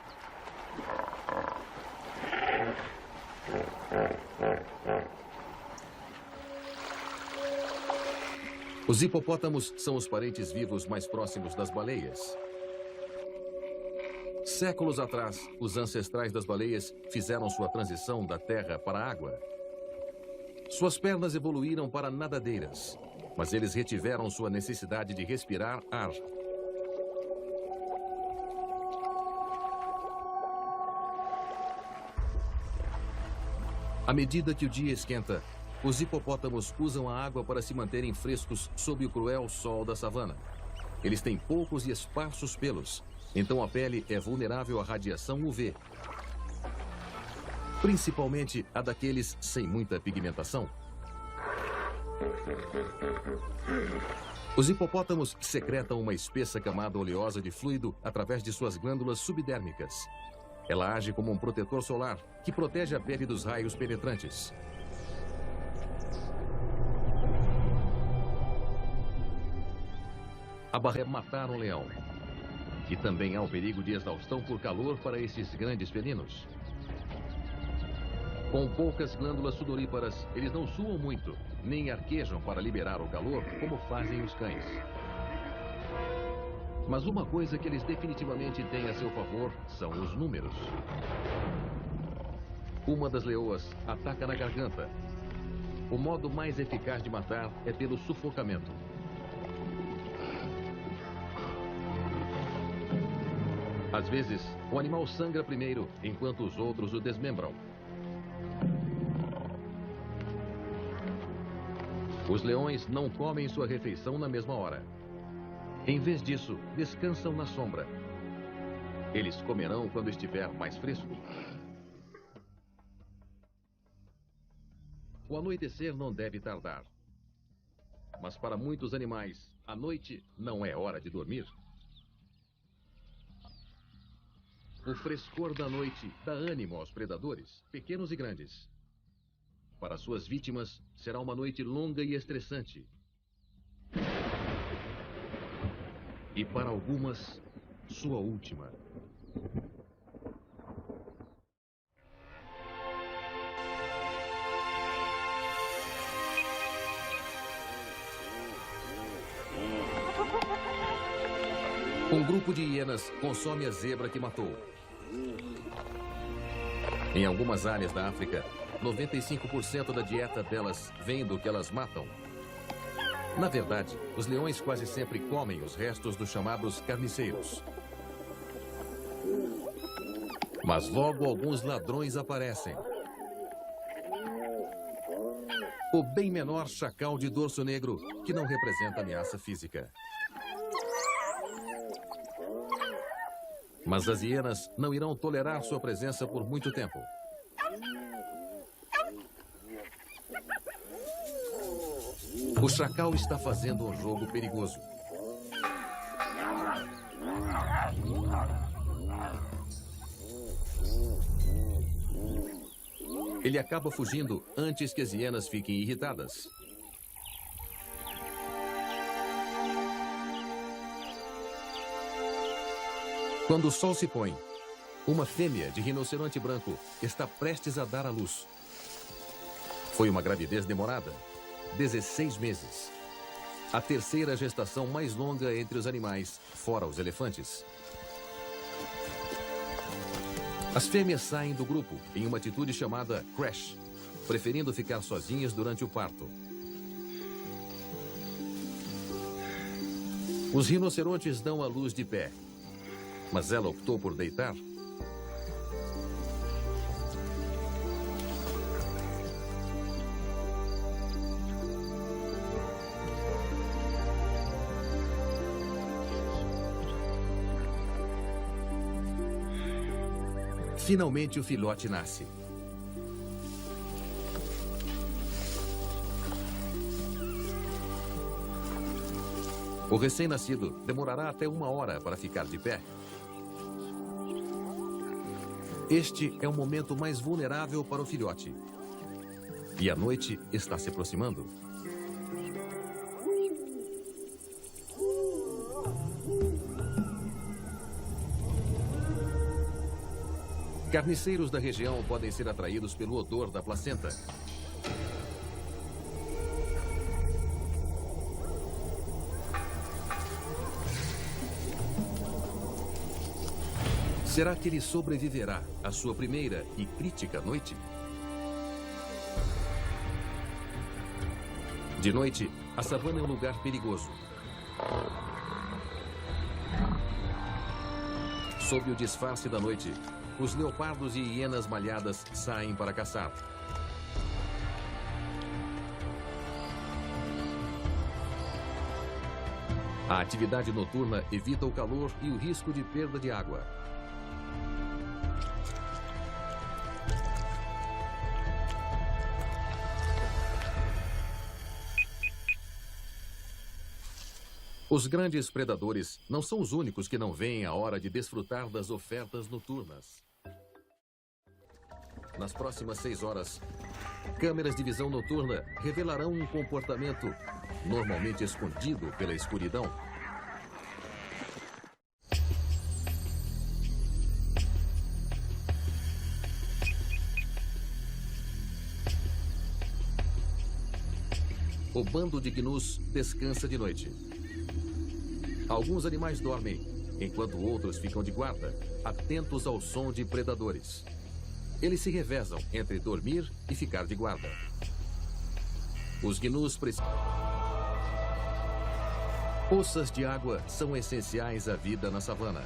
Os hipopótamos são os parentes vivos mais próximos das baleias. Séculos atrás, os ancestrais das baleias fizeram sua transição da terra para a água. Suas pernas evoluíram para nadadeiras, mas eles retiveram sua necessidade de respirar ar. À medida que o dia esquenta, os hipopótamos usam a água para se manterem frescos sob o cruel sol da savana. Eles têm poucos e esparsos pelos, então a pele é vulnerável à radiação UV. Principalmente a daqueles sem muita pigmentação. Os hipopótamos secretam uma espessa camada oleosa de fluido através de suas glândulas subdérmicas. Ela age como um protetor solar que protege a pele dos raios penetrantes. A barreira matar um leão. E também há o perigo de exaustão por calor para esses grandes felinos. Com poucas glândulas sudoríparas, eles não suam muito, nem arquejam para liberar o calor, como fazem os cães. Mas uma coisa que eles definitivamente têm a seu favor são os números. Uma das leoas ataca na garganta. O modo mais eficaz de matar é pelo sufocamento. Às vezes, o animal sangra primeiro, enquanto os outros o desmembram. Os leões não comem sua refeição na mesma hora. Em vez disso, descansam na sombra. Eles comerão quando estiver mais fresco. O anoitecer não deve tardar. Mas para muitos animais, a noite não é hora de dormir. O frescor da noite dá ânimo aos predadores, pequenos e grandes. Para suas vítimas, será uma noite longa e estressante. E para algumas, sua última. Um grupo de hienas consome a zebra que matou. Em algumas áreas da África, 95% da dieta delas vem do que elas matam. Na verdade, os leões quase sempre comem os restos dos chamados carniceiros. Mas logo alguns ladrões aparecem. O bem menor chacal de dorso negro, que não representa ameaça física. Mas as hienas não irão tolerar sua presença por muito tempo. O chacal está fazendo um jogo perigoso. Ele acaba fugindo antes que as hienas fiquem irritadas. Quando o sol se põe, uma fêmea de rinoceronte branco está prestes a dar à luz. Foi uma gravidez demorada, 16 meses. A terceira gestação mais longa entre os animais, fora os elefantes. As fêmeas saem do grupo em uma atitude chamada crash, preferindo ficar sozinhas durante o parto. Os rinocerontes dão à luz de pé, mas ela optou por deitar. Finalmente o filhote nasce. O recém-nascido demorará até 1 hora para ficar de pé. Este é o momento mais vulnerável para o filhote. E a noite está se aproximando. Carniceiros da região podem ser atraídos pelo odor da placenta. Será que ele sobreviverá à sua primeira e crítica noite? De noite, a savana é um lugar perigoso. Sob o disfarce da noite, os leopardos e hienas malhadas saem para caçar. A atividade noturna evita o calor e o risco de perda de água. Os grandes predadores não são os únicos que não veem a hora de desfrutar das ofertas noturnas. Nas próximas 6 horas, câmeras de visão noturna revelarão um comportamento normalmente escondido pela escuridão. O bando de gnus descansa de noite. Alguns animais dormem, enquanto outros ficam de guarda, atentos ao som de predadores. Eles se revezam entre dormir e ficar de guarda. Os gnus precisam... Poças de água são essenciais à vida na savana.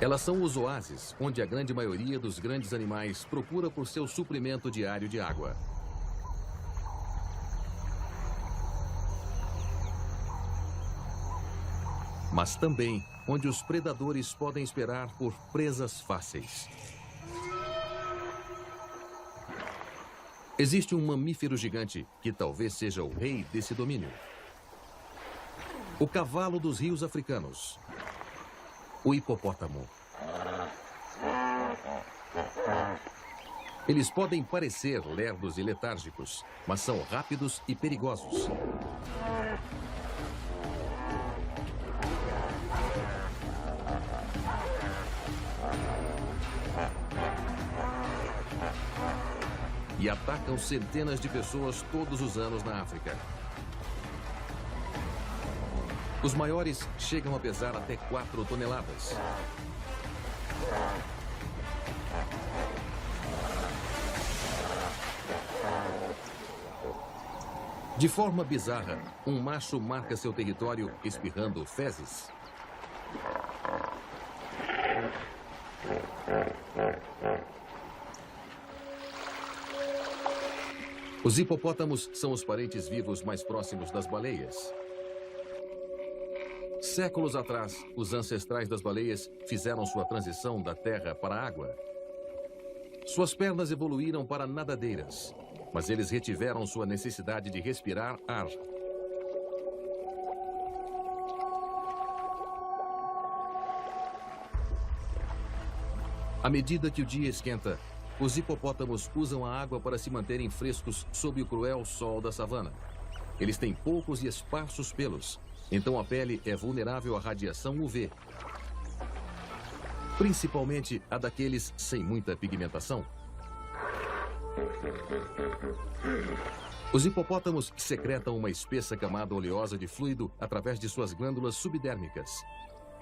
Elas são os oásis, onde a grande maioria dos grandes animais procura por seu suprimento diário de água. Mas também onde os predadores podem esperar por presas fáceis. Existe um mamífero gigante que talvez seja o rei desse domínio. O cavalo dos rios africanos. O hipopótamo. Eles podem parecer lerdos e letárgicos, mas são rápidos e perigosos. E atacam centenas de pessoas todos os anos na África. Os maiores chegam a pesar até 4 toneladas. De forma bizarra, um macho marca seu território espirrando fezes. Os hipopótamos são os parentes vivos mais próximos das baleias. Séculos atrás, os ancestrais das baleias fizeram sua transição da terra para a água. Suas pernas evoluíram para nadadeiras, mas eles retiveram sua necessidade de respirar ar. À medida que o dia esquenta, os hipopótamos usam a água para se manterem frescos sob o cruel sol da savana. Eles têm poucos e esparsos pelos, então a pele é vulnerável à radiação UV. Principalmente a daqueles sem muita pigmentação. Os hipopótamos secretam uma espessa camada oleosa de fluido através de suas glândulas subdérmicas.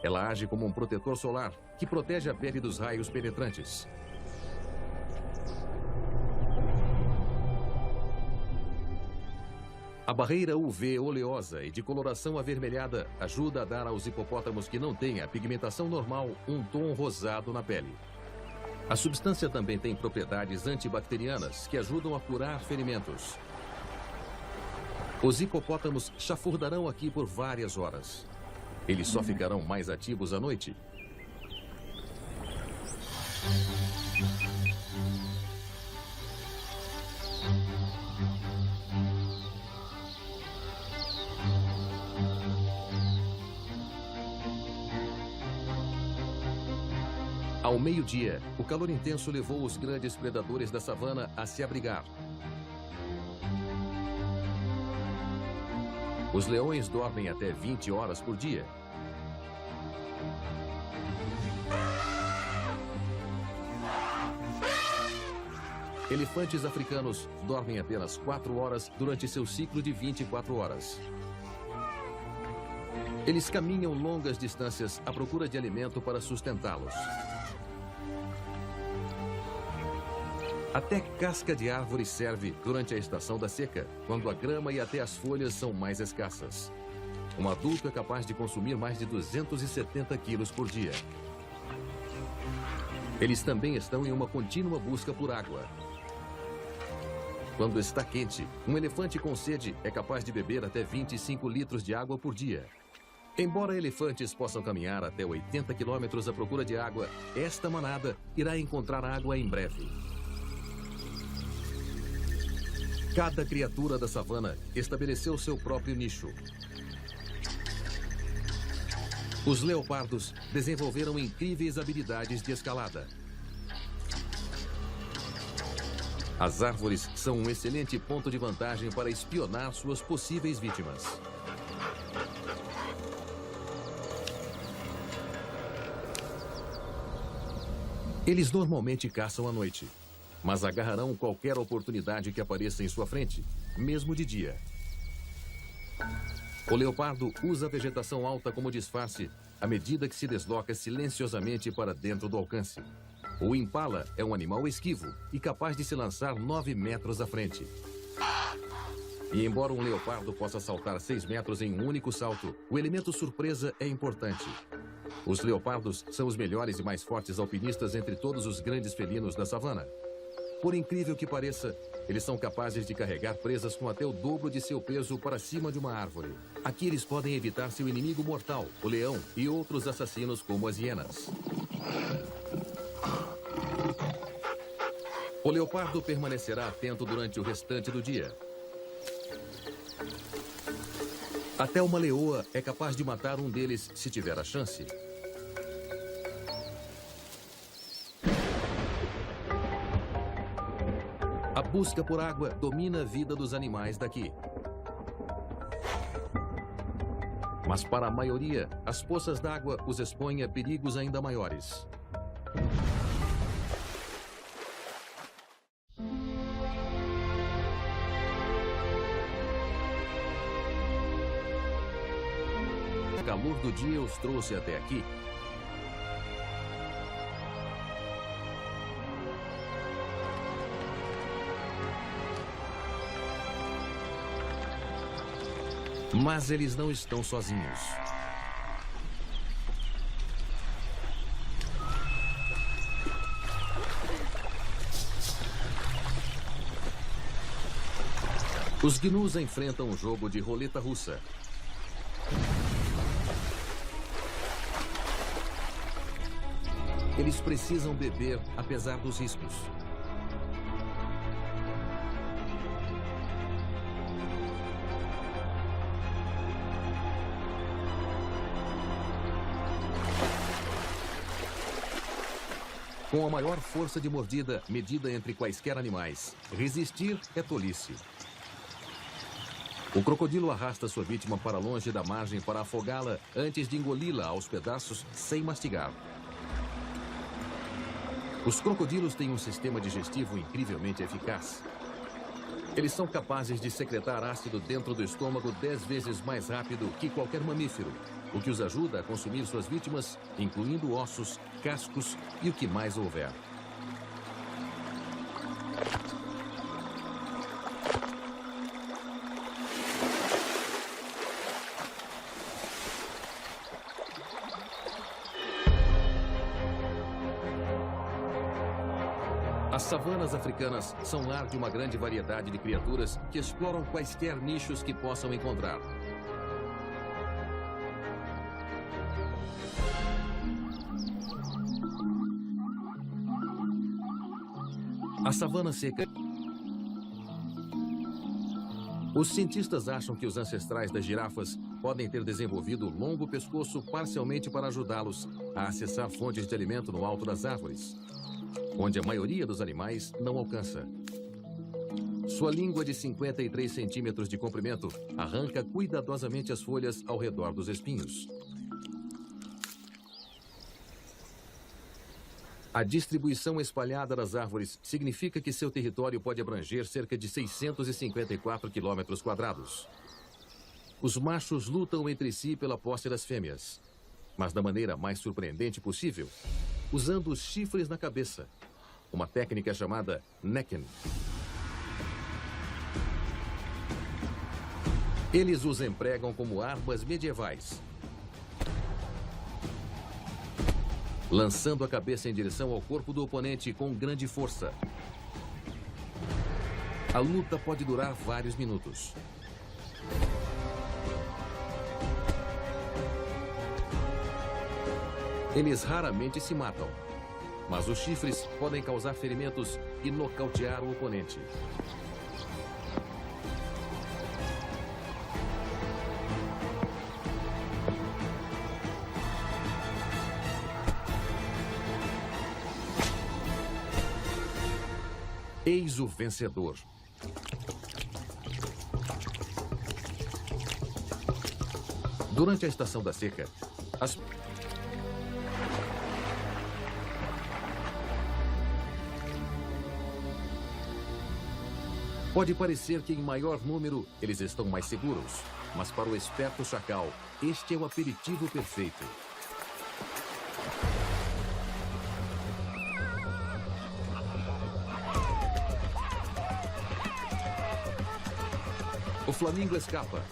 Ela age como um protetor solar que protege a pele dos raios penetrantes. A barreira UV oleosa e de coloração avermelhada ajuda a dar aos hipopótamos que não têm a pigmentação normal um tom rosado na pele. A substância também tem propriedades antibacterianas que ajudam a curar ferimentos. Os hipopótamos chafurdarão aqui por várias horas. Eles só ficarão mais ativos à noite. Ao meio-dia, o calor intenso levou os grandes predadores da savana a se abrigar. Os leões dormem até 20 horas por dia. Elefantes africanos dormem apenas 4 horas durante seu ciclo de 24 horas. Eles caminham longas distâncias à procura de alimento para sustentá-los. Até casca de árvore serve durante a estação da seca, quando a grama e até as folhas são mais escassas. Um adulto é capaz de consumir mais de 270 quilos por dia. Eles também estão em uma contínua busca por água. Quando está quente, um elefante com sede é capaz de beber até 25 litros de água por dia. Embora elefantes possam caminhar até 80 quilômetros à procura de água, esta manada irá encontrar água em breve. Cada criatura da savana estabeleceu seu próprio nicho. Os leopardos desenvolveram incríveis habilidades de escalada. As árvores são um excelente ponto de vantagem para espionar suas possíveis vítimas. Eles normalmente caçam à noite, mas agarrarão qualquer oportunidade que apareça em sua frente, mesmo de dia. O leopardo usa a vegetação alta como disfarce à medida que se desloca silenciosamente para dentro do alcance. O impala é um animal esquivo e capaz de se lançar 9 metros à frente. E embora um leopardo possa saltar 6 metros em um único salto, o elemento surpresa é importante. Os leopardos são os melhores e mais fortes alpinistas entre todos os grandes felinos da savana. Por incrível que pareça, eles são capazes de carregar presas com até o dobro de seu peso para cima de uma árvore. Aqui eles podem evitar seu inimigo mortal, o leão, e outros assassinos como as hienas. O leopardo permanecerá atento durante o restante do dia. Até uma leoa é capaz de matar um deles se tiver a chance. A busca por água domina a vida dos animais daqui. Mas para a maioria, as poças d'água os expõem a perigos ainda maiores. O calor do dia os trouxe até aqui. Mas eles não estão sozinhos. Os gnus enfrentam um jogo de roleta russa. Eles precisam beber apesar dos riscos. Com a maior força de mordida medida entre quaisquer animais, resistir é tolice. O crocodilo arrasta sua vítima para longe da margem para afogá-la antes de engoli-la aos pedaços sem mastigar. Os crocodilos têm um sistema digestivo incrivelmente eficaz. Eles são capazes de secretar ácido dentro do estômago 10 vezes mais rápido que qualquer mamífero, o que os ajuda a consumir suas vítimas, incluindo ossos, cascos e o que mais houver. As savanas africanas são lar de uma grande variedade de criaturas que exploram quaisquer nichos que possam encontrar. A savana seca. Os cientistas acham que os ancestrais das girafas podem ter desenvolvido um longo pescoço parcialmente para ajudá-los a acessar fontes de alimento no alto das árvores, onde a maioria dos animais não alcança. Sua língua de 53 centímetros de comprimento arranca cuidadosamente as folhas ao redor dos espinhos. A distribuição espalhada das árvores significa que seu território pode abranger cerca de 654 quilômetros quadrados. Os machos lutam entre si pela posse das fêmeas, mas da maneira mais surpreendente possível, usando os chifres na cabeça, uma técnica chamada necking. Eles os empregam como armas medievais, lançando a cabeça em direção ao corpo do oponente com grande força. A luta pode durar vários minutos. Eles raramente se matam, mas os chifres podem causar ferimentos e nocautear o oponente. Eis o vencedor. Durante a estação da seca, pode parecer que em maior número eles estão mais seguros, mas para o esperto chacal, este é o aperitivo perfeito. O flamingo escapa.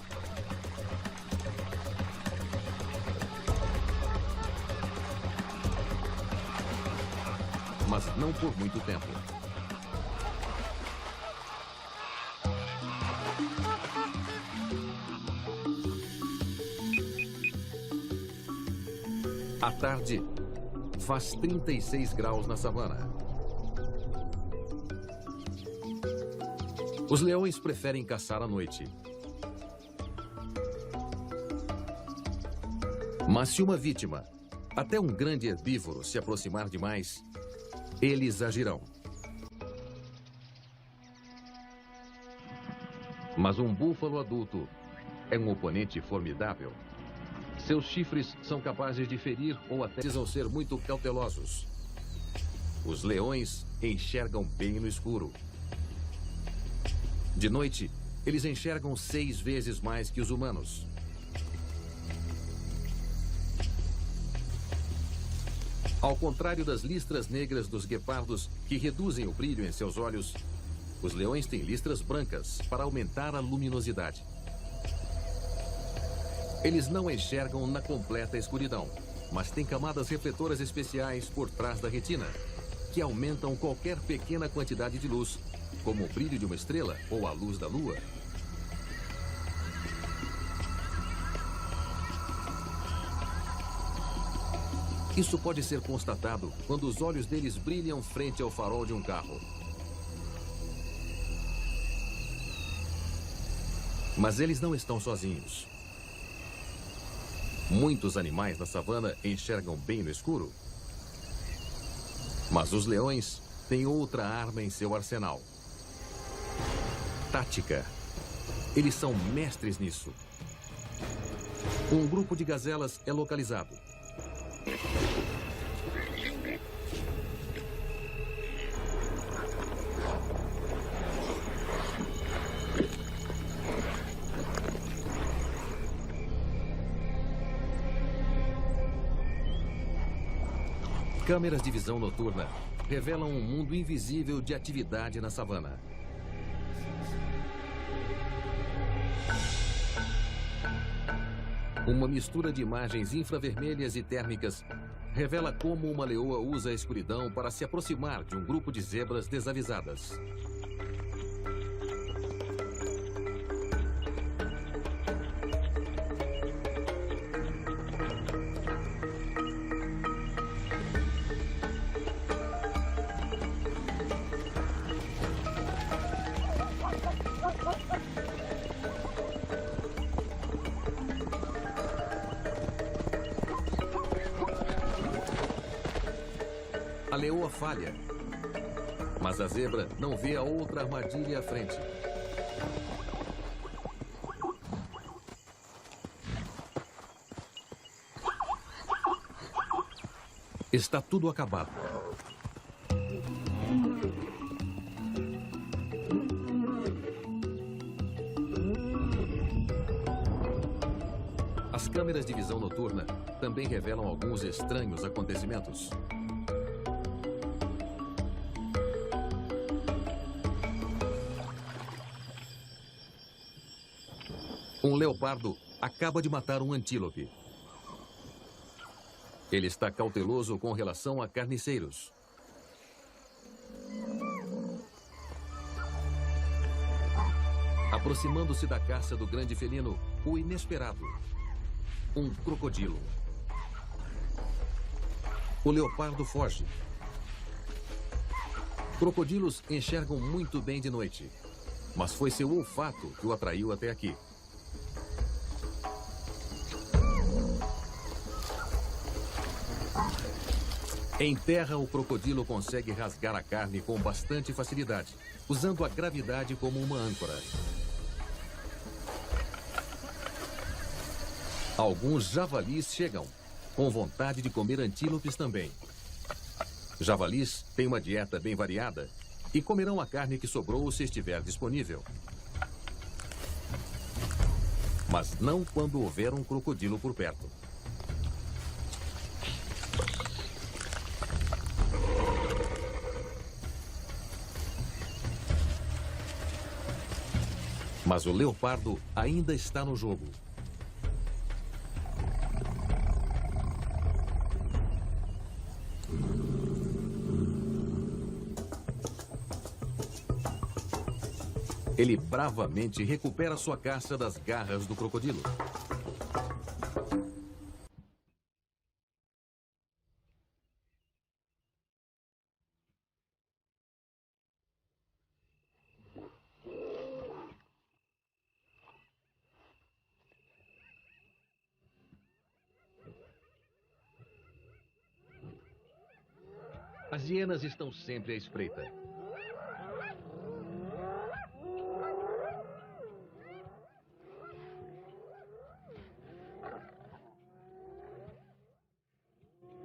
Mas não por muito tempo. À tarde, faz 36 graus na savana. Os leões preferem caçar à noite. Mas se uma vítima, até um grande herbívoro, se aproximar demais, eles agirão. Mas um búfalo adulto é um oponente formidável. Seus chifres são capazes de ferir ou até precisam ser muito cautelosos. Os leões enxergam bem no escuro. De noite, eles enxergam 6 vezes mais que os humanos. Ao contrário das listras negras dos guepardos, que reduzem o brilho em seus olhos, os leões têm listras brancas para aumentar a luminosidade. Eles não enxergam na completa escuridão, mas têm camadas refletoras especiais por trás da retina, que aumentam qualquer pequena quantidade de luz, como o brilho de uma estrela ou a luz da lua. Isso pode ser constatado quando os olhos deles brilham frente ao farol de um carro. Mas eles não estão sozinhos. Muitos animais na savana enxergam bem no escuro. Mas os leões têm outra arma em seu arsenal. Tática. Eles são mestres nisso. Um grupo de gazelas é localizado. Câmeras de visão noturna revelam um mundo invisível de atividade na savana. Uma mistura de imagens infravermelhas e térmicas revela como uma leoa usa a escuridão para se aproximar de um grupo de zebras desavisadas. A leoa falha, mas a zebra não vê a outra armadilha à frente. Está tudo acabado. As câmeras de visão noturna também revelam alguns estranhos acontecimentos. Um leopardo acaba de matar um antílope. Ele está cauteloso com relação a carniceiros. Aproximando-se da caça do grande felino, o inesperado. Um crocodilo. O leopardo foge. Crocodilos enxergam muito bem de noite, mas foi seu olfato que o atraiu até aqui. Em terra, o crocodilo consegue rasgar a carne com bastante facilidade, usando a gravidade como uma âncora. Alguns javalis chegam, com vontade de comer antílopes também. Javalis têm uma dieta bem variada e comerão a carne que sobrou se estiver disponível. Mas não quando houver um crocodilo por perto. Mas o leopardo ainda está no jogo. Ele bravamente recupera sua caça das garras do crocodilo. As hienas estão sempre à espreita.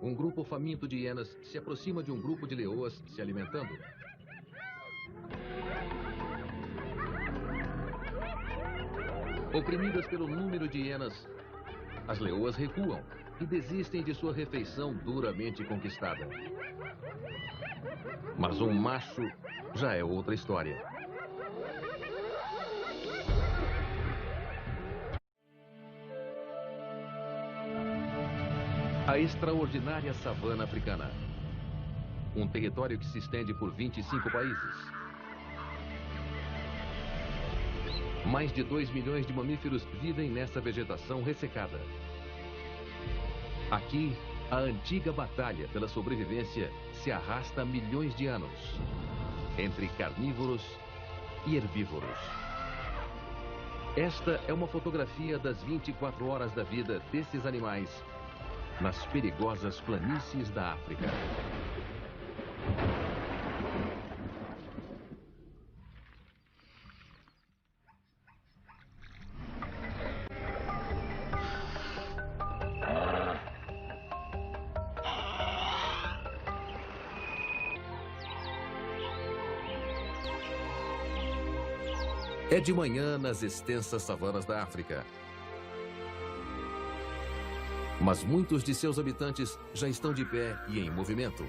Um grupo faminto de hienas se aproxima de um grupo de leoas se alimentando. Oprimidas pelo número de hienas, as leoas recuam e desistem de sua refeição duramente conquistada. Mas um macho já é outra história. A extraordinária savana africana. Um território que se estende por 25 países. Mais de 2 milhões de mamíferos vivem nessa vegetação ressecada. Aqui, a antiga batalha pela sobrevivência se arrasta há milhões de anos, entre carnívoros e herbívoros. Esta é uma fotografia das 24 horas da vida desses animais nas perigosas planícies da África. É de manhã nas extensas savanas da África. Mas muitos de seus habitantes já estão de pé e em movimento.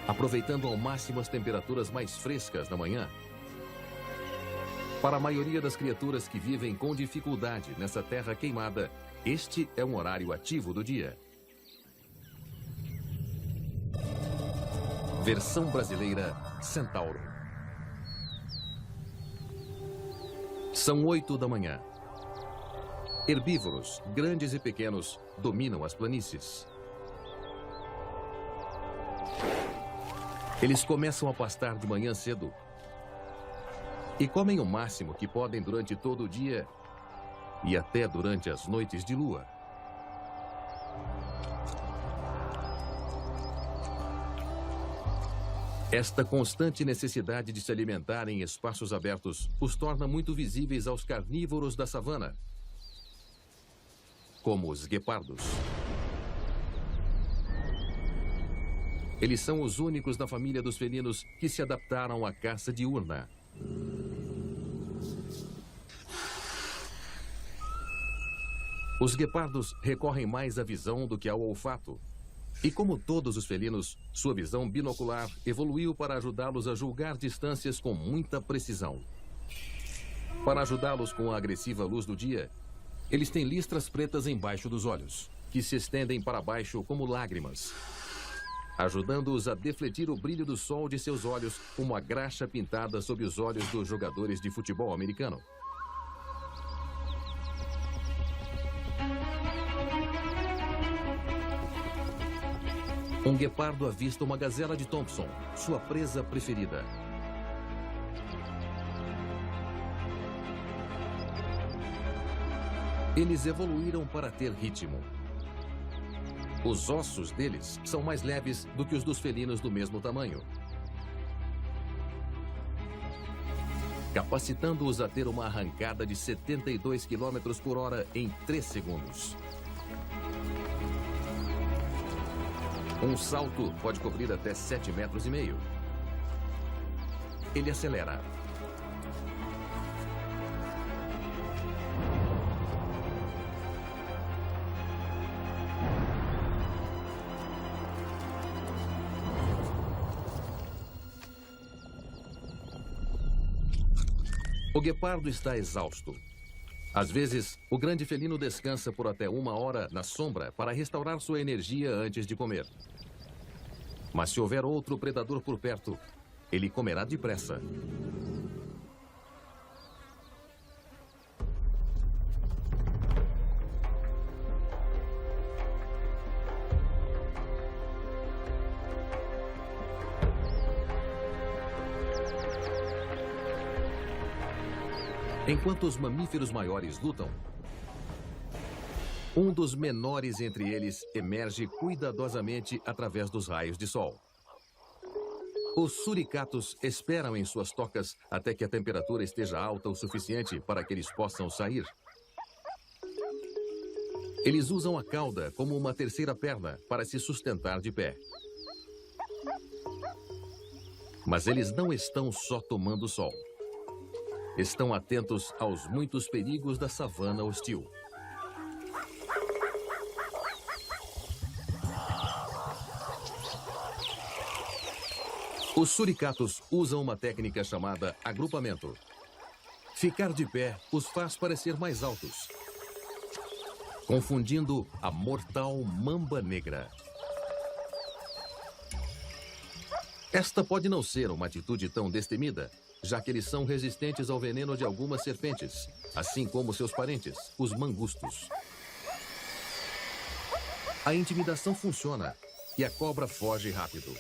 Aproveitando ao máximo as temperaturas mais frescas da manhã. Para a maioria das criaturas que vivem com dificuldade nessa terra queimada, este é um horário ativo do dia. Versão brasileira Centauro. São 8 da manhã. Herbívoros, grandes e pequenos, dominam as planícies. Eles começam a pastar de manhã cedo e comem o máximo que podem durante todo o dia e até durante as noites de lua. Esta constante necessidade de se alimentar em espaços abertos os torna muito visíveis aos carnívoros da savana, como os guepardos. Eles são os únicos da família dos felinos que se adaptaram à caça diurna. Os guepardos recorrem mais à visão do que ao olfato. E como todos os felinos, sua visão binocular evoluiu para ajudá-los a julgar distâncias com muita precisão. Para ajudá-los com a agressiva luz do dia, eles têm listras pretas embaixo dos olhos, que se estendem para baixo como lágrimas, ajudando-os a defletir o brilho do sol de seus olhos como a graxa pintada sob os olhos dos jogadores de futebol americano. Um guepardo avista uma gazela de Thompson, sua presa preferida. Eles evoluíram para ter ritmo. Os ossos deles são mais leves do que os dos felinos do mesmo tamanho, capacitando-os a ter uma arrancada de 72 km por hora em 3 segundos. Um salto pode cobrir até 7,5 metros. Ele acelera. O guepardo está exausto. Às vezes, o grande felino descansa por até 1 hora na sombra para restaurar sua energia antes de comer. Mas se houver outro predador por perto, ele comerá depressa. Enquanto os mamíferos maiores lutam, Um dos menores entre eles emerge cuidadosamente através dos raios de sol. Os suricatos esperam em suas tocas até que a temperatura esteja alta o suficiente para que eles possam sair. Eles usam a cauda como uma terceira perna para se sustentar de pé. Mas eles não estão só tomando sol. Estão atentos aos muitos perigos da savana hostil. Os suricatos usam uma técnica chamada agrupamento. Ficar de pé os faz parecer mais altos, confundindo a mortal mamba negra. Esta pode não ser uma atitude tão destemida, já que eles são resistentes ao veneno de algumas serpentes, assim como seus parentes, os mangustos. A intimidação funciona e a cobra foge rápido.